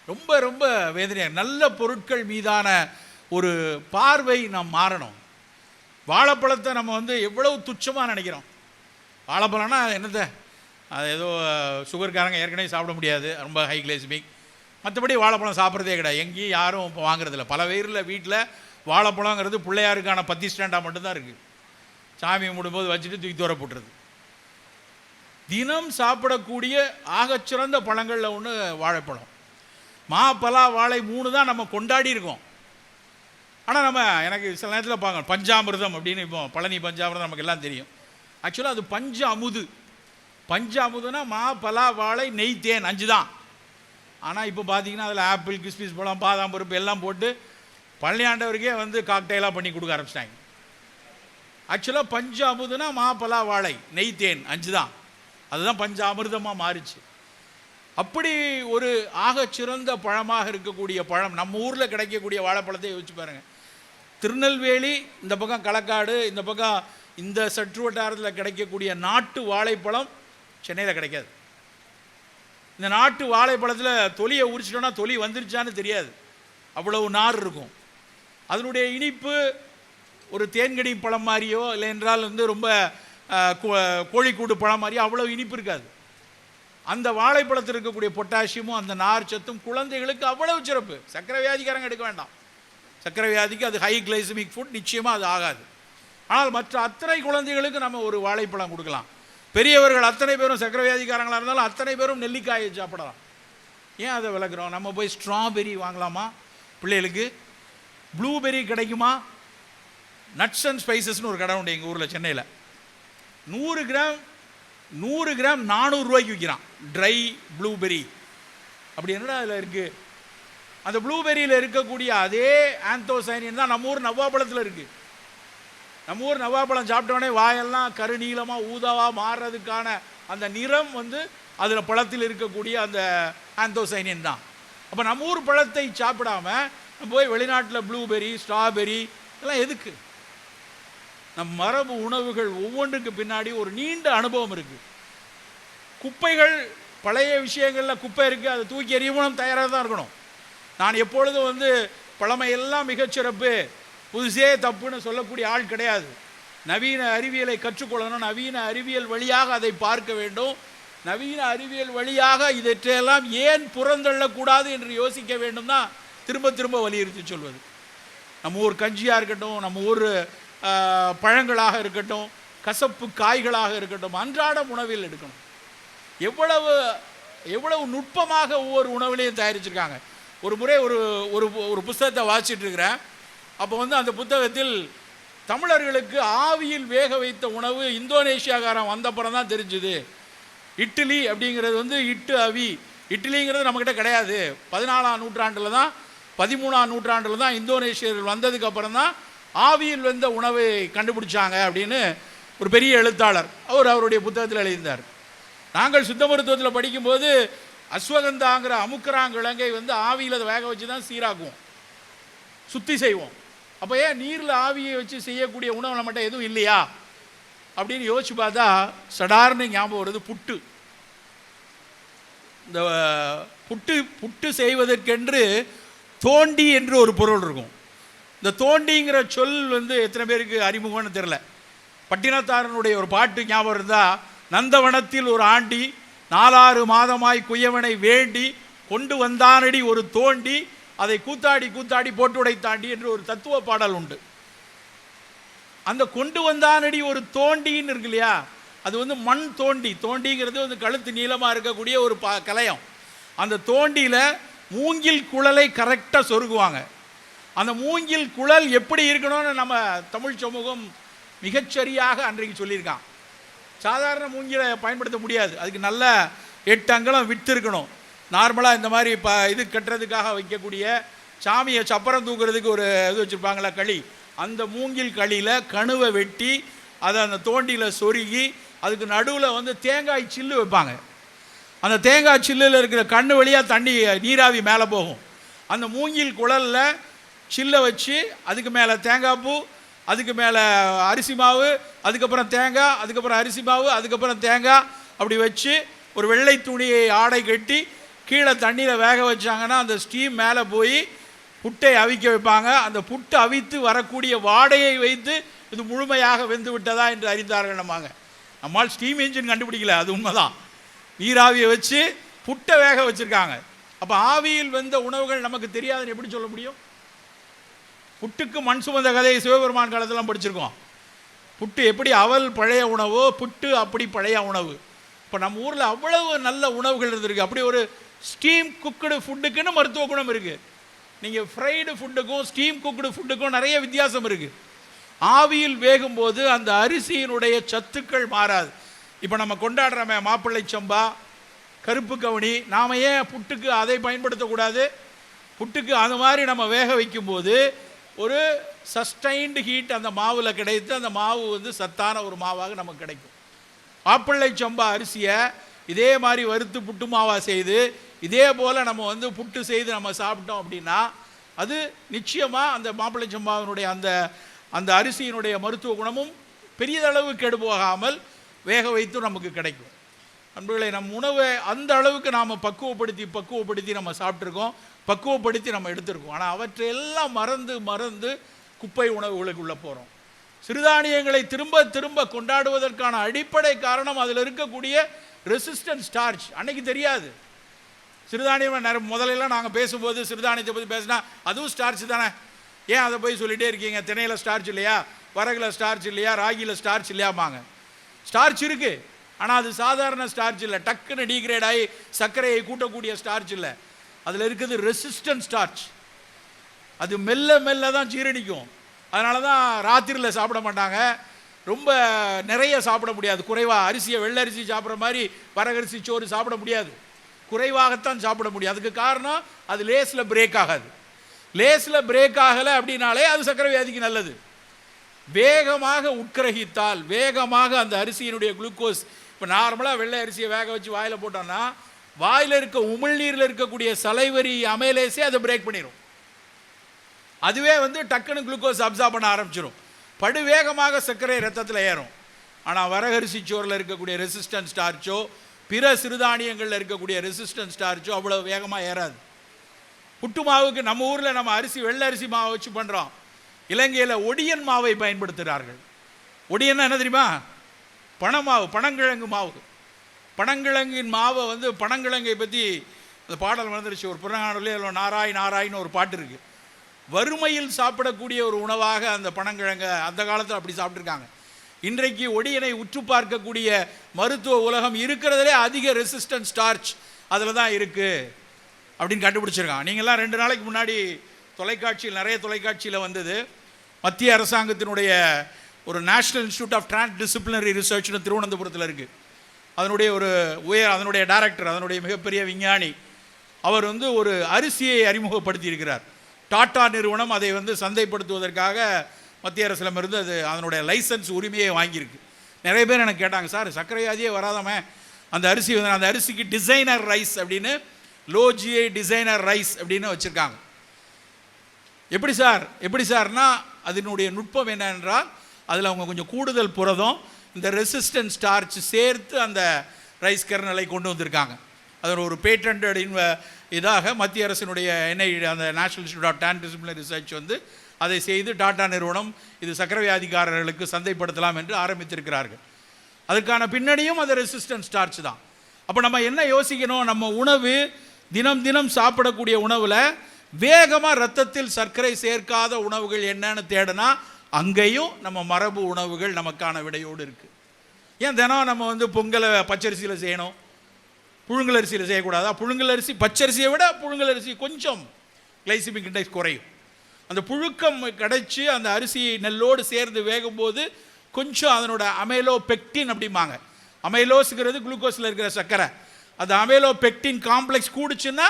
ரொம்ப ரொம்ப வேதனையாக. நல்ல பொருட்கள் மீதான ஒரு பார்வை நாம் மாறணும். வாழைப்பழத்தை நம்ம வந்து எவ்வளவு துச்சமாக நினைக்கிறோம். வாழைப்பழம்னா என்னத்தை, அது ஏதோ சுகர்காரங்க ஏற்கனவே சாப்பிட முடியாது, ரொம்ப ஹை கிளைசிமிக். மற்றபடி வாழைப்பழம் சாப்பிட்றதே கிடையாது, எங்கேயும் யாரும் இப்போ வாங்குறதில்ல. பல பேரில் வீட்டில் வாழைப்பழங்கிறது பிள்ளையாருக்கான 10 ஸ்டாண்டாக மட்டும்தான் இருக்குது. சாமி கும்பிடும்போது வச்சுட்டு தூக்கி தூர போட்டுறது. தினம் சாப்பிடக்கூடிய ஆகச்சிறந்த பழங்களில் ஒன்று வாழைப்பழம். மா, பலா, வாழை 3 தான் நம்ம கொண்டாடி இருக்கோம். ஆனால் நம்ம எனக்கு சில நேரத்தில் பார்க்கணும், பஞ்சாமிர்தம் அப்படின்னு. இப்போ பழனி பஞ்சாமிர்தம் நமக்கு எல்லாம் தெரியும். ஆக்சுவலாக அது பஞ்ச அமுது. பஞ்ச அமுதுனா மா, பலா, வாழை, நெய், தேன் 5 தான். ஆனால் இப்போ பார்த்தீங்கன்னா அதில் ஆப்பிள், கிஸ்மிஸ் பழம், பாதாம் பருப்பு எல்லாம் போட்டு பழனி ஆண்டவருக்கே வந்து காக்டெயிலாக பண்ணி கொடுக்க ஆரம்பிச்சிட்டாங்க. ஆக்சுவலாக பஞ்ச அமுதுனா மா, பலா, வாழை, நெய், தேன் 5 தான். அதுதான் பஞ்ச அமிர்தமாக மாறிச்சு. அப்படி ஒரு ஆகச்சிறந்த பழமாக இருக்கக்கூடிய பழம் நம்ம ஊரில் கிடைக்கக்கூடிய வாழைப்பழத்தை யோசிச்சு பாருங்கள். திருநெல்வேலி இந்த பக்கம், களக்காடு இந்த பக்கம், இந்த சற்று வட்டாரத்தில் கிடைக்கக்கூடிய நாட்டு வாழைப்பழம் சென்னையில் கிடைக்காது. இந்த நாட்டு வாழைப்பழத்தில் தொலியை உரிச்சிட்டோன்னா தொலி வந்துருச்சான்னு தெரியாது, அவ்வளவு நார் இருக்கும். அதனுடைய இனிப்பு ஒரு தேன்கனி பழம் மாதிரியோ இல்லை என்றால் வந்து ரொம்ப கோழிக்கூடு பழம் மாதிரியோ அவ்வளோ இனிப்பு இருக்காது. அந்த வாழைப்பழத்தில் இருக்கக்கூடிய பொட்டாசியமும் அந்த நார் சத்தும் குழந்தைகளுக்கு அவ்வளவு சிறப்பு. சர்க்கரை வியாதிக்காரங்க எடுக்க வேண்டாம், சர்க்கரை வியாதிக்கு அது ஹை கிளைசமிக் ஃபுட், நிச்சயமாக அது ஆகாது. ஆனால் மற்ற அத்தனை குழந்தைகளுக்கு நம்ம ஒரு வாழைப்பழம் கொடுக்கலாம். பெரியவர்கள் அத்தனை பேரும் சர்க்கரை வியாதிக்காரங்களாக இருந்தாலும் அத்தனை பேரும் நெல்லிக்காயை சாப்பிடலாம். ஏன் அதை விளக்குறோம்? நம்ம போய் ஸ்ட்ராபெரி வாங்கலாமா பிள்ளைகளுக்கு? ப்ளூபெரி கிடைக்குமா? நட்ஸ் அண்ட் ஸ்பைசஸ்னு ஒரு கடை உண்டு எங்கள் ஊரில் சென்னையில். 100 கிராம் 400 ரூபாய்க்கு விற்கிறான், ட்ரை ப்ளூபெரி. அப்படி என்னடா அதில் இருக்குது? அந்த ப்ளூபெரியில் இருக்கக்கூடிய அதே ஆந்தோசைனின் தான் நம்ம ஊர் நவ்வாப்பழத்தில் இருக்குது. நம்ம ஊர் நவ்வாப்பழம் சாப்பிட்டோடனே வாயெல்லாம் கருநீளமாக ஊதாவாக மாறுறதுக்கான அந்த நிறம் வந்து அதில் பழத்தில் இருக்கக்கூடிய அந்த ஆந்தோசைனின் தான். அப்போ நம்ம ஊர் பழத்தை சாப்பிடாம நம்ம போய் வெளிநாட்டில் ப்ளூபெரி, ஸ்ட்ராபெரி இதெல்லாம் எதுக்கு? நம் மரபு உணவுகள் ஒவ்வொன்றுக்கு பின்னாடி ஒரு நீண்ட அனுபவம் இருக்குது. குப்பைகள், பழைய விஷயங்களில் குப்பை இருக்குது, அதை தூக்கி எறியவும் தயாராக தான் இருக்கணும். நான் எப்பொழுதும் வந்து பழமையெல்லாம் மிகச்சிறப்பு, புதுசே தப்புன்னு சொல்லக்கூடிய ஆள் கிடையாது. நவீன அறிவியலை கற்றுக்கொள்ளணும், நவீன அறிவியல் வழியாக அதை பார்க்க வேண்டும், நவீன அறிவியல் வழியாக இதற்றையெல்லாம் ஏன் புறந்தள்ளக்கூடாது என்று யோசிக்க வேண்டும் தான் திரும்ப திரும்ப வலியுறுத்தி சொல்வது. நம்ம ஊர் கஞ்சியாக இருக்கட்டும், நம்ம ஊர் பழங்களாக இருக்கட்டும், கசப்பு காய்களாக இருக்கட்டும், அன்றாட உணவில் எடுக்கணும். எவ்வளவு எவ்வளவு நுட்பமாக ஒவ்வொரு உணவுலையும் தயாரிச்சிருக்காங்க. ஒரு முறை ஒரு புத்தகத்தை வாசிச்சுட்டு இருக்கிறேன். அப்போ வந்து அந்த புத்தகத்தில் தமிழர்களுக்கு ஆவியில் வேக வைத்த உணவு இந்தோனேஷியாக்காரன் வந்தப்புறம் தான் தெரிஞ்சுது. இட்லி அப்படிங்கிறது வந்து இட்டு அவி, இட்லிங்கிறது நம்மக்கிட்ட கிடையாது. 14ஆம் நூற்றாண்டில் தான் 13ஆம் நூற்றாண்டில் தான் இந்தோனேஷியர்கள் வந்ததுக்கு அப்புறம் தான் ஆவியில் வெந்த உணவை கண்டுபிடிச்சாங்க அப்படின்னு ஒரு பெரிய எழுத்தாளர் அவருடைய புத்தகத்தில் எழுதியிருந்தார். நாங்கள் சித்த மருத்துவத்தில் படிக்கும்போது அஸ்வகந்தாங்கிற அமுக்கராங்கிழங்கை வந்து ஆவியில் அதை வேக வச்சு தான் சீராக்குவோம், சுத்தி செய்வோம். அப்போ ஏன் நீரில் ஆவியை வச்சு செய்யக்கூடிய உணவு நம்மகிட்ட எதுவும் இல்லையா அப்படின்னு யோசிச்சு பார்த்தா சடார்னு ஞாபகம் வருது புட்டு. இந்த புட்டு செய்வதற்கென்று தோண்டி என்று ஒரு பொருள் இருக்கும். இந்த தோண்டிங்கிற சொல் வந்து எத்தனை பேருக்கு அறிமுகம்னு தெரில. பட்டினத்தாரனுடைய ஒரு பாட்டு ஞாபகம் இருந்தால், நந்தவனத்தில் ஒரு ஆண்டி 4-6 மாதமாய் குயவனை வேண்டி கொண்டு வந்தானடி ஒரு தோண்டி, அதை கூத்தாடி கூத்தாடி போட்டு உடைத்தாண்டி என்று ஒரு தத்துவ பாடல் உண்டு. அந்த கொண்டு வந்தானடி ஒரு தோண்டின்னு இருக்கு இல்லையா, அது வந்து மண் தோண்டிங்கிறது வந்து கழுத்து நீளமாக இருக்கக்கூடிய ஒரு கலையம். அந்த தோண்டியில் மூங்கில் குழலை கரெக்டாக சொருகுவாங்க. அந்த மூங்கில் குழல் எப்படி இருக்கணும்னு நம்ம தமிழ் சமூகம் மிகச்சரியாக அன்றைக்கு சொல்லியிருக்கான். சாதாரண மூங்கிலை பயன்படுத்த முடியாது, அதுக்கு நல்ல 8 அங்குலம் விட்டு இருக்கணும். நார்மலாக இந்த மாதிரி இது கட்டுறதுக்காக வைக்கக்கூடிய சாமியை சப்பரம் தூக்குறதுக்கு ஒரு இது வச்சுருப்பாங்களா, களி, அந்த மூங்கில் களியில் கணுவை வெட்டி அதை அந்த தோண்டியில் சொருகி அதுக்கு நடுவில் வந்து தேங்காய் சில்லு வைப்பாங்க. அந்த தேங்காய் சில்லில் இருக்கிற கண்ணு வழியாக தண்ணி நீராவி மேலே போகும். அந்த மூங்கில் குழலில் சில்லை வச்சு அதுக்கு மேலே தேங்காய் பூ, அதுக்கு மேலே அரிசி மாவு, அதுக்கப்புறம் தேங்காய், அதுக்கப்புறம் அரிசி மாவு, அதுக்கப்புறம் தேங்காய், அப்படி வச்சு ஒரு வெள்ளை துணியை ஆடை கட்டி கீழே தண்ணியில் வேக வச்சாங்கன்னா அந்த ஸ்டீம் மேலே போய் புட்டை அவிக்க வைப்பாங்க. அந்த புட்டை அவித்து வரக்கூடிய வாடையை வைத்து இது முழுமையாக வெந்து விட்டதா என்று அறிந்தார்கள். நம்மால் ஸ்டீம் இன்ஜின் கண்டுபிடிக்கல, அது உண்மைதான். நீராவியை வச்சு புட்டை வேக வச்சுருக்காங்க. அப்போ ஆவியில் வெந்த உணவுகள் நமக்கு தெரியாதுன்னு எப்படி சொல்ல முடியும்? புட்டுக்கு மண் சுமந்த கதையை சிவபெருமான் காலத்திலாம் படிச்சிருக்கோம். புட்டு எப்படி அவல் பழைய உணவோ, புட்டு அப்படி பழைய உணவு. இப்போ நம்ம ஊரில் அவ்வளவு நல்ல உணவுகள் இருந்திருக்கு. அப்படி ஒரு ஸ்டீம் குக்குடு ஃபுட்டுக்குன்னு மருத்துவ குணம் இருக்குது. நீங்கள் ஃப்ரைடு ஃபுட்டுக்கும் ஸ்டீம் குக்குடு ஃபுட்டுக்கும் நிறைய வித்தியாசம் இருக்குது. ஆவியில் வேகும்போது அந்த அரிசியினுடைய சத்துக்கள் மாறாது. இப்போ நம்ம கொண்டாடுறோமே மாப்பிள்ளை சம்பா, கருப்பு கவுனி, நாம் ஏன் புட்டுக்கு அதை பயன்படுத்தக்கூடாது? புட்டுக்கு அந்த மாதிரி நம்ம வேக வைக்கும்போது ஒரு சஸ்டைன்டு ஹீட் அந்த மாவில் கிடைத்து அந்த மாவு வந்து சத்தான ஒரு மாவாக நமக்கு கிடைக்கும். மாப்பிள்ளை சம்பா அரிசியை இதே மாதிரி வறுத்து புட்டு மாவாக செய்து இதே போல் நம்ம வந்து புட்டு செய்து நம்ம சாப்பிட்டோம் அப்படின்னா அது நிச்சயமாக அந்த மாப்பிள்ளை சம்பாவினுடைய அந்த அரிசியினுடைய மருத்துவ குணமும் பெரியதளவு கெடு போகாமல் வேக வைத்து நமக்கு கிடைக்கும். நண்பர்களே, நம் உணவை அந்த அளவுக்கு நாம் பக்குவப்படுத்தி நம்ம சாப்பிட்ருக்கோம், பக்குவப்படுத்தி நம்ம எடுத்திருக்கோம். ஆனால் அவற்றையெல்லாம் மறந்து குப்பை உணவுகளுக்குள்ளே போகிறோம். சிறுதானியங்களை திரும்ப கொண்டாடுவதற்கான அடிப்படை காரணம் அதில் இருக்கக்கூடிய ரெசிஸ்டன்ட் ஸ்டார்ச். அன்னைக்கு தெரியாது சிறுதானியம். முதலெல்லாம் நாங்கள் பேசும்போது சிறுதானியத்தை பற்றி பேசினா அதுவும் ஸ்டார்ச் தானே, ஏன் அதை போய் சொல்லிகிட்டே இருக்கீங்க? திணையில் ஸ்டார்ச் இல்லையா, வரகில் ஸ்டார்ச் இல்லையா, ராகியில் ஸ்டார்ச் இல்லையாமாங்க. ஸ்டார்ச் இருக்குது, ஆனால் அது சாதாரண ஸ்டார்ச் இல்லை, டக்குன்னு டீக்ரேட் ஆகி சர்க்கரையை கூட்டக்கூடிய ஸ்டார்ச் இல்லை. அதில் இருக்குது ரெசிஸ்டன்ட் ஸ்டார்ச். அது மெல்ல தான் ஜீரணிக்கும். அதனால தான் ராத்திரியில் சாப்பிட மாட்டாங்க, ரொம்ப நிறைய சாப்பிட முடியாது, குறைவாக. அரிசியை வெள்ளை அரிசி சாப்பிட்ற மாதிரி வரகரிசி சோறு சாப்பிட முடியாது, குறைவாகத்தான் சாப்பிட முடியும். அதுக்கு காரணம் அது லேஸில் பிரேக் ஆகாது. லேஸில் பிரேக் ஆகலை அப்படின்னாலே அது சர்க்கரை வியாதிக்கு நல்லது. வேகமாக உட்கிரகித்தால், வேகமாக அந்த அரிசியினுடைய குளுக்கோஸ், இப்போ நார்மலாக வெள்ளை அரிசியை வேக வச்சு வாயில் போட்டோம்னா வாயில் இருக்க உமிழ்நீரில் இருக்கக்கூடிய சலைவரி அமைலேஸே அதை பிரேக் பண்ணிடும். அதுவே வந்து டக்குன்னு குளுக்கோஸ் அப்சார்ப் பண்ண ஆரம்பிச்சிடும். படுவேகமாக சர்க்கரை ரத்தத்தில் ஏறும். ஆனால் வரகரிசி சோறில் இருக்கக்கூடிய ரெசிஸ்டன்ட் ஸ்டார்ச்சோ பிற சிறுதானியங்களில் இருக்கக்கூடிய ரெசிஸ்டன்ட் ஸ்டார்ச்சோ அவ்வளோ வேகமாக ஏறாது. புட்டு மாவுக்கு நம்ம ஊரில் நம்ம வெள்ளை அரிசி மாவை வச்சு பண்ணுறோம். இலங்கையில் ஒடியன் மாவை பயன்படுத்துகிறார்கள். ஒடியன்னா என்ன தெரியுமா? பனமாவு, பனங்கிழங்கு மாவு. பனங்கிழங்கின் மாவை வந்து பனங்கிழங்கை பற்றி அந்த பாடல் வந்துருச்சு ஒரு புறநானூரில். அதில் நாராயின்னு ஒரு பாட்டு இருக்குது. வறுமையில் சாப்பிடக்கூடிய ஒரு உணவாக அந்த பனங்கிழங்கை அந்த காலத்தில் அப்படி சாப்பிட்ருக்காங்க. இன்றைக்கு ஒடியனை உற்று பார்க்கக்கூடிய மருத்துவ உலகம் இருக்கிறதுலே அதிக ரெசிஸ்டன்ட் ஸ்டார்ச் அதில் தான் இருக்குது அப்படின்னு கண்டுபிடிச்சிருக்காங்க. நீங்கள்லாம் 2 நாளைக்கு முன்னாடி தொலைக்காட்சியில், நிறைய தொலைக்காட்சியில் வந்தது, மத்திய அரசாங்கத்தினுடைய ஒரு நேஷ்னல் இன்ஸ்டியூட் ஆஃப் டிரான்ஸ்டிசிப்ளினரி ரிசர்ச்னு திருவனந்தபுரத்தில் இருக்குது. அதனுடைய டைரக்டர், அதனுடைய மிகப்பெரிய விஞ்ஞானி, அவர் வந்து ஒரு அரிசியை அறிமுகப்படுத்தி இருக்கிறார். டாடா நிறுவனம் அதை வந்து சந்தைப்படுத்துவதற்காக மத்திய அரசிடமிருந்து அது அதனுடைய லைசன்ஸ் உரிமையை வாங்கியிருக்கு. நிறைய பேர் எனக்கு கேட்டாங்க, சார் சர்க்கரை வியாதியே வராதாமே அந்த அரிசி வந்து, அந்த அரிசிக்கு டிசைனர் ரைஸ் அப்படின்னு, லோ ஜிஐ டிசைனர் ரைஸ் அப்படின்னு வச்சுருக்காங்க. எப்படி சார்னா அதனுடைய நுட்பம் என்னென்றால் அதில் அவங்க கொஞ்சம் கூடுதல் புரதம், இந்த ரெசிஸ்டன்ட் ஸ்டார்ச் சேர்த்து அந்த ரைஸ் கர்னலை கொண்டு வந்திருக்காங்க. அதில் ஒரு பேட்டன்ட் இதாக மத்திய அரசினுடைய அந்த நேஷனல் இன்ஸ்டியூட் ஆஃப் டிரான்ஸ்டிசிப்ளினரி ரிசர்ச் வந்து அதை செய்து டாடா நிறுவனம் இது சர்க்கரை வியாதிக்காரர்களுக்கு சந்தைப்படுத்தலாம் என்று ஆரம்பித்திருக்கிறார்கள். அதுக்கான பின்னணியும் அது ரெசிஸ்டன்ட் ஸ்டார்ச் தான். அப்போ நம்ம என்ன யோசிக்கணும்? நம்ம உணவு தினம் சாப்பிடக்கூடிய உணவில் வேகமாக ரத்தத்தில் சர்க்கரை சேர்க்காத உணவுகள் என்னன்னு தேடினா அங்கேயும் நம்ம மரபு உணவுகள் நமக்கான விடையோடு இருக்குது. ஏன் தினம் நம்ம வந்து பொங்கலை பச்சரிசியில் செய்யணும், புழுங்கல் அரிசியில் செய்யக்கூடாதா? புழுங்கல் அரிசி பச்சரிசியை விட புழுங்கல் அரிசி கொஞ்சம் கிளைசிமிக் இண்டெக்ஸ் குறையும். அந்த புழுக்கம் கிடைச்சி அந்த அரிசி நெல்லோடு சேர்ந்து வேகும்போது கொஞ்சம் அதனோட அமைலோ பெக்டின் அப்படிம்பாங்க. அமைலோஸுங்கிறது குளுக்கோஸில் இருக்கிற சர்க்கரை. அது அமைலோ பெக்டின் காம்ப்ளெக்ஸ் கூடுச்சுன்னா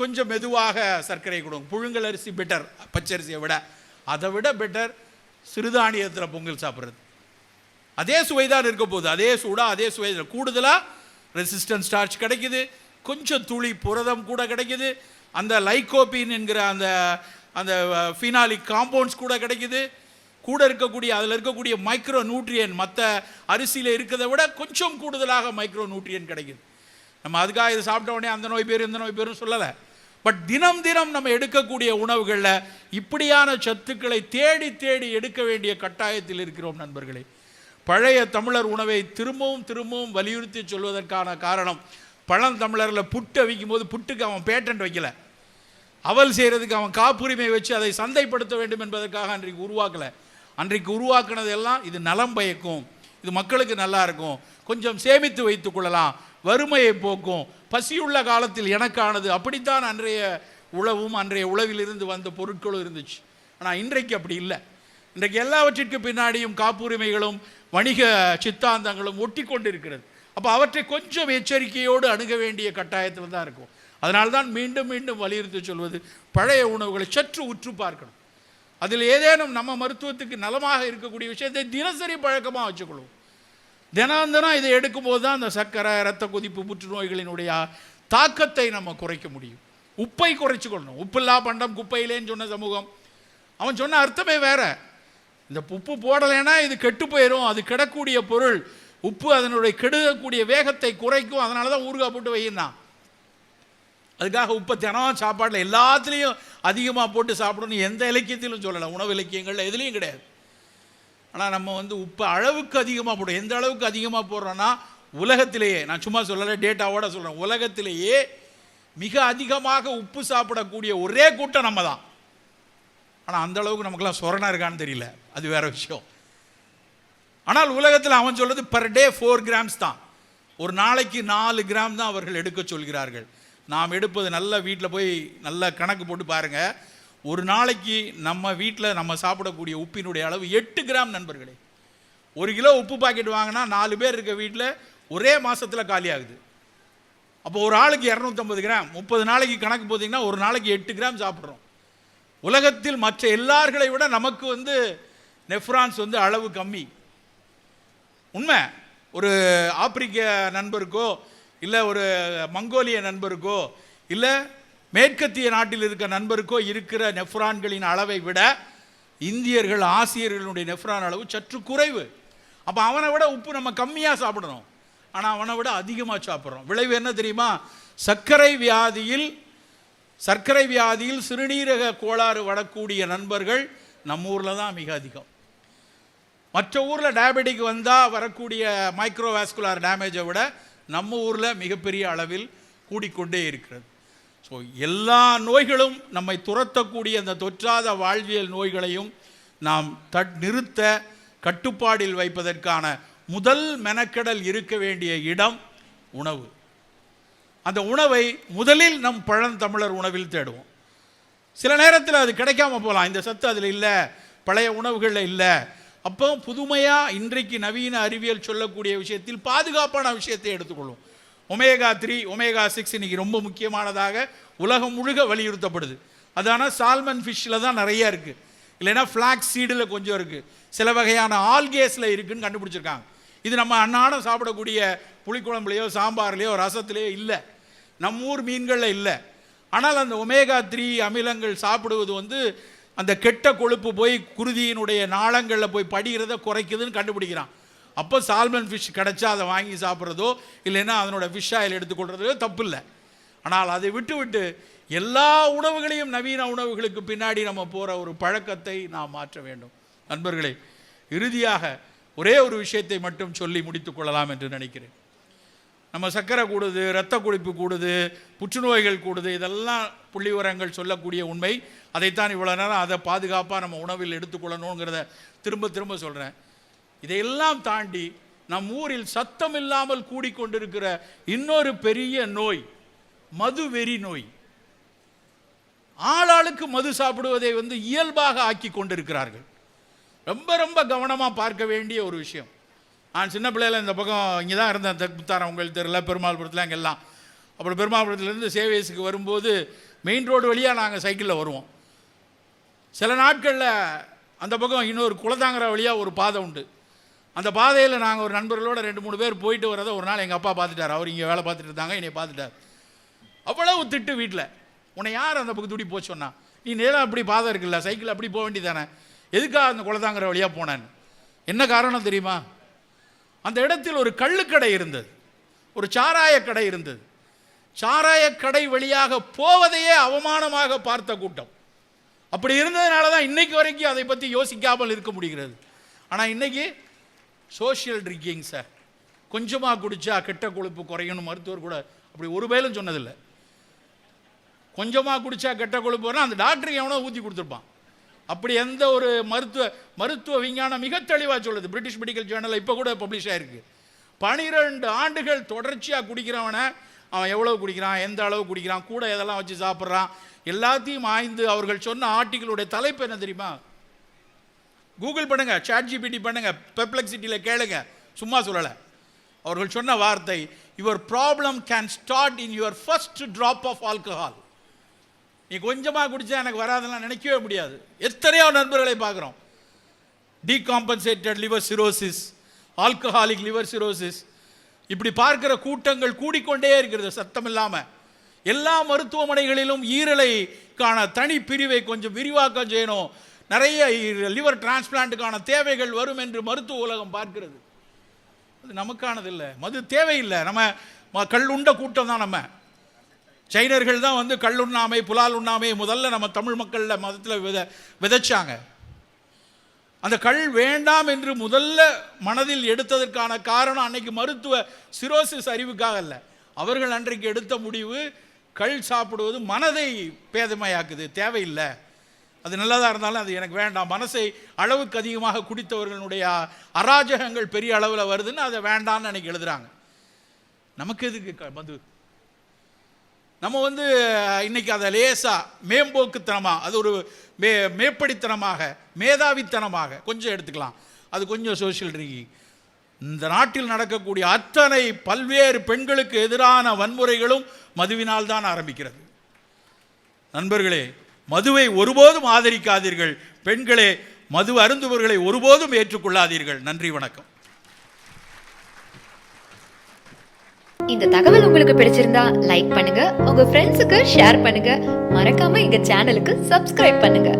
கொஞ்சம் மெதுவாக சர்க்கரை கொடுக்கும். புழுங்கல் அரிசி பெட்டர் பச்சரிசியை விட. அதை விட பெட்டர் சிறுதானியத்தில் பொங்கல் சாப்பிட்றது. அதே சுவைதான் இருக்க போகுது, அதே சூடாக அதே சுவை. கூடுதலாக ரெசிஸ்டன்ஸ் ஸ்டார்ச் கிடைக்குது, கொஞ்சம் துளி புரதம் கூட கிடைக்குது, அந்த லைகோபின் என்கிற அந்த அந்த ஃபினாலிக் காம்பவுண்ட்ஸ் கூட கிடைக்குது, கூட இருக்கக்கூடிய அதில் இருக்கக்கூடிய மைக்ரோ நியூட்ரியன் மற்ற அரிசியில் இருக்கிறத விட கொஞ்சம் கூடுதலாக மைக்ரோ நியூட்ரியன் கிடைக்குது. நம்ம அதுக்காக இதை சாப்பிட்ட உடனே அந்த நோய் பேர் இந்த நோய் பேரும் சொல்லலை. பட் தினம் தினம் நம்ம எடுக்கக்கூடிய உணவுகளில் இப்படியான சத்துக்களை தேடி தேடி எடுக்க வேண்டிய கட்டாயத்தில் இருக்கிறோம் நண்பர்களே. பழைய தமிழர் உணவை திரும்பவும் திரும்பவும் வலியுறுத்தி சொல்வதற்கான காரணம், பழந்தமிழரில் புட்டு அவிக்கும் போது புட்டுக்கு அவன் பேட்டன்ட் வைக்கலை, அவல் செய்கிறதுக்கு அவன் காப்புரிமை வச்சு அதை சந்தைப்படுத்த வேண்டும் என்பதற்காக அன்றைக்கு உருவாக்கலை. அன்றைக்கு உருவாக்குனது எல்லாம் இது நலம் பயக்கும், இது மக்களுக்கு நல்லா இருக்கும், கொஞ்சம் சேமித்து வைத்து கொள்ளலாம், வறுமையை போக்கும், பசியுள்ள காலத்தில் எனக்கானது. அப்படித்தான் அன்றைய உழவும் அன்றைய உழவிலிருந்து வந்த பொருட்களும் இருந்துச்சு. ஆனால் இன்றைக்கு அப்படி இல்லை. இன்றைக்கு எல்லாவற்றிற்கு பின்னாடியும் காப்புரிமைகளும் வணிக சித்தாந்தங்களும் ஒட்டி கொண்டு இருக்கிறது. அப்போ அவற்றை கொஞ்சம் எச்சரிக்கையோடு அணுக வேண்டிய கட்டாயத்தில் தான் இருக்கும். அதனால்தான் மீண்டும் மீண்டும் வலியுறுத்தி சொல்வது, பழைய உணவுகளை சற்று உற்று பார்க்கணும். அதில் ஏதேனும் நம்ம மருத்துவத்துக்கு நலமாக இருக்கக்கூடிய விஷயத்தை தினசரி பழக்கமாக வச்சுக்கொள்வோம். தினம் தினம் இதை எடுக்கும்போது தான் அந்த சர்க்கரை, இரத்த கொதிப்பு, புற்றுநோய்களினுடைய தாக்கத்தை நம்ம குறைக்க முடியும். உப்பை குறைச்சி கொள்ளணும். உப்பில்லா பண்டம் குப்பையிலேன்னு சொன்ன சமூகம், அவன் சொன்ன அர்த்தமே வேற. இந்த உப்பு போடலைன்னா இது கெட்டு போயிடும், அது கெடக்கூடிய பொருள், உப்பு அதனுடைய கெடுக்கக்கூடிய வேகத்தை குறைக்கும், அதனால தான் ஊறுகாய் போட்டு வையினா. அதுக்காக உப்பை தினம் சாப்பாட்டில் எல்லாத்துலேயும் அதிகமாக போட்டு சாப்பிடணும் எந்த இலக்கியத்திலும் சொல்லலை, உணவு இலக்கியங்களில் எதுலேயும் கிடையாது. ஆனால் நம்ம வந்து உப்பு அளவுக்கு அதிகமாக போடுறோம். எந்த அளவுக்கு அதிகமாக போடுறோன்னா, உலகத்திலேயே, நான் சும்மா சொல்லலை, டேட்டாவோட சொல்கிறேன், உலகத்திலேயே மிக அதிகமாக உப்பு சாப்பிடக்கூடிய ஒரே கூட்டம் நம்ம தான். ஆனால் அந்த அளவுக்கு நமக்குலாம் சொரணம் இருக்கான்னு தெரியல, அது வேற விஷயம். ஆனால் உலகத்தில் அவன் சொல்கிறது பர் டே 4 கிராம்ஸ் தான். ஒரு நாளைக்கு 4 கிராம் தான் அவர்கள் எடுக்க சொல்கிறார்கள். நாம் எடுப்பது நல்ல வீட்டில் போய் நல்ல கணக்கு போட்டு பாருங்கள். ஒரு நாளைக்கு நம்ம வீட்டில் நம்ம சாப்பிடக்கூடிய உப்பினுடைய அளவு 8 கிராம் நண்பர்களே. 1 கிலோ உப்பு பாக்கெட் வாங்கினா 4 பேர் இருக்க வீட்டில் ஒரே மாதத்தில் காலி ஆகுது. அப்போ ஒரு ஆளுக்கு 250 கிராம், 30 நாளைக்கு கணக்கு போட்டிங்கன்னா ஒரு நாளைக்கு 8 கிராம் சாப்பிட்றோம். உலகத்தில் மற்ற எல்லார்களை விட நமக்கு வந்து நெஃப்ரான்ஸ் வந்து அளவு கம்மி. உண்மை. ஒரு ஆப்பிரிக்க நண்பருக்கோ இல்லை ஒரு மங்கோலிய நண்பருக்கோ இல்லை மேற்கத்திய நாட்டில் இருக்கிற நண்பருக்கோ இருக்கிற நெஃப்ரான்களின் அளவை விட இந்தியர்கள், ஆசியர்களுடைய நெஃப்ரான் அளவு சற்று குறைவு. அப்போ அவனை விட உப்பு நம்ம கம்மியாக சாப்பிடணும், ஆனால் அவனை விட அதிகமாக சாப்பிட்றோம். விளைவு என்ன தெரியுமா? சர்க்கரை வியாதியில் சிறுநீரக கோளாறு வரக்கூடிய நண்பர்கள் நம்ம ஊரில் தான் மிக அதிகம். மற்ற ஊரில் டயபெட்டிக் வந்தால் வரக்கூடிய மைக்ரோவாஸ்குலார் டேமேஜை விட நம்ம ஊரில் மிகப்பெரிய அளவில் கூடிக்கொண்டே இருக்கிறது. ஸோ எல்லா நோய்களும் நம்மை துரத்தக்கூடிய அந்த தொற்றாத வாழ்வியல் நோய்களையும் நாம் நிறுத்த கட்டுப்பாடில் வைப்பதற்கான முதல் மெனக்கெடல் இருக்க வேண்டிய இடம் உணவு. அந்த உணவை முதலில் நம் பழந்தமிழர் உணவில் தேடுவோம். சில நேரத்தில் அது கிடைக்காம போகலாம், இந்த சத்து அதில் இல்லை, பழைய உணவுகளில் இல்லை. அப்போ புதுமையாக இன்றைக்கு நவீன அறிவியல் சொல்லக்கூடிய விஷயத்தில் பாதுகாப்பான விஷயத்தை எடுத்துக்கொள்வோம். ஒமேகா 3, ஒமேகா 6 இன்றைக்கி ரொம்ப முக்கியமானதாக உலகம் முழுக்க வலியுறுத்தப்படுது. அதான சால்மன் ஃபிஷ்ஷில் தான் நிறைய இருக்குது, இல்லைன்னா ஃப்ளாக்ஸ் சீடில் கொஞ்சம் இருக்குது, சில வகையான ஆல்கேஸில் இருக்குதுன்னு கண்டுபிடிச்சிருக்காங்க. இது நம்ம அன்னாடம் சாப்பிடக்கூடிய புளிக்குழம்புலையோ சாம்பார்லேயோ ரசத்துலேயோ இல்லை, நம்ம ஊர் மீன்களில் இல்லை. ஆனால் அந்த ஒமேகா 3 அமிலங்கள் சாப்பிடுவது வந்து அந்த கெட்ட கொழுப்பு போய் குருதியினுடைய நாளங்களில் போய் படிகிறத குறைக்குதுன்னு கண்டுபிடிக்கிறான். அப்போ சால்மன் ஃபிஷ் கிடச்சா அதை வாங்கி சாப்பிட்றதோ இல்லைன்னா அதனோட ஃபிஷ் ஆயில் எடுத்துக்கொள்கிறதோ தப்பு இல்லை. ஆனால் அதை விட்டு எல்லா உணவுகளையும் நவீன உணவுகளுக்கு பின்னாடி நம்ம போகிற ஒரு பழக்கத்தை நாம் மாற்ற வேண்டும். நண்பர்களே, இறுதியாக ஒரே ஒரு விஷயத்தை மட்டும் சொல்லி முடித்து கொள்ளலாம் என்று நினைக்கிறேன். நம்ம சர்க்கரை கூடுது, இரத்த கொதிப்பு கூடுது, புற்றுநோய்கள் கூடுது. இதெல்லாம் புள்ளி விவரங்கள் சொல்லக்கூடிய உண்மை. அதைத்தான் இவ்வளோ நேரம் அதை பாதுகாப்பாக நம்ம உணவில் எடுத்துக்கொள்ளணுங்கிறத திரும்ப திரும்ப சொல்கிறேன். இதையெல்லாம் தாண்டி நம் ஊரில் சத்தம் இல்லாமல் கூடிக்கொண்டிருக்கிற இன்னொரு பெரிய நோய் மது வெறி நோய். ஆளாளுக்கு மது சாப்பிடுவதை இயல்பாக ஆக்கி கொண்டிருக்கிறார்கள். ரொம்ப ரொம்ப கவனமாக பார்க்க வேண்டிய ஒரு விஷயம். நான் சின்ன பிள்ளையில் இந்த பக்கம் இங்கே தான் இருந்தேன், தெற்குத்தாரம் உங்களுக்கு தெரியல, பெருமாள்புரத்தில் அங்கெல்லாம். அப்புறம் பெருமாள்புரத்துலேருந்து சேவேஸுக்கு வரும்போது மெயின் ரோடு வழியாக நாங்கள் சைக்கிளில் வருவோம். சில நாட்களில் அந்த பக்கம் இன்னொரு குளத்தாங்கரை வழியாக ஒரு பாதை உண்டு. அந்த பாதையில் நாங்கள் ஒரு நண்பர்களோட 2-3 பேர் போயிட்டு வரதை ஒரு நாள் எங்கள் அப்பா பார்த்துட்டார். அவர் இங்கே வேலை பார்த்துட்டு இருந்தாங்க, என்னை பார்த்துட்டார். அவ்வளவு திட்டு வீட்டில், உன்னை யார் அந்த பக்கம் துடி போச்சு சொன்னா? நீ நேரம் அப்படி பாதை இருக்குல்ல, சைக்கிள் அப்படி போக வேண்டியதானே, எதுக்காக அந்த குளத்தாங்கிற வழியாக போனேன்னு? என்ன காரணம் தெரியுமா? அந்த இடத்தில் ஒரு கள்ளுக்கடை இருந்தது, ஒரு சாராய கடை இருந்தது. சாராய கடை வழியாக போவதையே அவமானமாக பார்த்த கூட்டம். அப்படி இருந்ததுனால தான் இன்னைக்கு வரைக்கும் அதை பற்றி யோசிக்காமல் இருக்க முடிகிறது. ஆனால் இன்னைக்கு சோஷியல் ட்ரிங்கிங் சார், கொஞ்சமாக குடித்தா கெட்ட கொழுப்பு குறையணும் மருத்துவர் கூட அப்படி ஒரு வேலும் சொன்னதில்லை. கொஞ்சமாக குடித்தா கெட்ட கொழுப்பு வரும், அந்த டாக்டருக்கு எவனோ ஊற்றி கொடுத்துருப்பான். அப்படி எந்த ஒரு மருத்துவ விஞ்ஞானம் மிக தெளிவாக சொல்லுது. பிரிட்டிஷ் மெடிக்கல் ஜேர்னலில் இப்போ கூட பப்ளிஷ் ஆகிருக்கு. 12 ஆண்டுகள் தொடர்ச்சியாக குடிக்கிறவனை அவன் எவ்வளோ குடிக்கிறான், எந்த அளவு குடிக்கிறான், கூட எதெல்லாம் வச்சு சாப்பிட்றான், எல்லாத்தையும் ஆய்ந்து அவர்கள் சொன்ன ஆர்டிகளுடைய தலைப்பு என்ன தெரியுமா? கூகுள் பண்ணுங்க, ChatGPT பண்ணுங்க, பெர்ப்ளெக்சிட்டியில் கேளுங்க, சும்மா சொல்லலை. அவர்கள் சொன்ன வார்த்தை, your problem can start in your first drop of alcohol. நீ கொஞ்சமாக குடித்தா எனக்கு வராதெல்லாம் நினைக்கவே முடியாது. எத்தனையோ நண்பர்களை பார்க்குறோம், decompensated liver cirrhosis, alcoholic liver cirrhosis, இப்படி பார்க்கிற கூட்டங்கள் கூடிக்கொண்டே இருக்கிறது சத்தம் இல்லாமல். எல்லா மருத்துவமனைகளிலும் ஈரலைக்கான தனி பிரிவை கொஞ்சம் விரிவாக்கம் செய்யணும், நிறைய லிவர் டிரான்ஸ்பிளான்ட்டுக்கான தேவைகள் வரும் என்று மருத்துவ உலகம் பார்க்கிறது. அது நமக்கானது இல்லை, மது தேவையில்லை. நம்ம கள்ளுண்ட கூட்டம் தான். நம்ம சைனர்கள் தான் கள்ளுண்ணாமை புலால் உண்ணாமை முதல்ல நம்ம தமிழ் மக்களில் மதத்தில் விதைச்சாங்க. அந்த கள் வேண்டாம் என்று முதல்ல மனதில் எடுத்ததற்கான காரணம் அன்னைக்கு மருத்துவ சிரோசிஸ் அறிவுக்காக இல்லை. அவர்கள் அன்றைக்கு எடுத்த முடிவு, கள் சாப்பிடுவது மனதை பேதமையாக்குது, தேவையில்லை, அது நல்லதாக இருந்தாலும் அது எனக்கு வேண்டாம். மனசை அளவுக்கு அதிகமாக குடித்தவர்களுடைய அராஜகங்கள் பெரிய அளவில் வருதுன்னு அதை வேண்டான்னு அன்றைக்கி எழுதுகிறாங்க. நமக்கு எதுக்கு மது? நம்ம இன்னைக்கு அதை லேசாக மேம்போக்குத்தனமாக, அது ஒரு மேப்படித்தனமாக மேதாவித்தனமாக கொஞ்சம் எடுத்துக்கலாம். அது கொஞ்சம் சோஷியல் ட்ரிங்கிங். இந்த நாட்டில் நடக்கக்கூடிய அத்தனை பல்வேறு பெண்களுக்கு எதிரான வன்முறைகளும் மதுவினால் தான் ஆரம்பிக்கிறது. நண்பர்களே, மதுவை ஒருபோதும் ஆதரிக்காதீர்கள். பெண்களே, மது அருந்துபவர்களை ஒருபோதும் ஏற்றுக்கொள்ளாதீர்கள். நன்றி, வணக்கம். இந்த தகவல் உங்களுக்கு பிடிச்சிருந்தா லைக் பண்ணுங்க, உங்க ஃப்ரெண்ட்ஸுக்கு ஷேர் பண்ணுங்க, மறக்காம எங்க சேனலுக்கு சப்ஸ்கிரைப் பண்ணுங்க.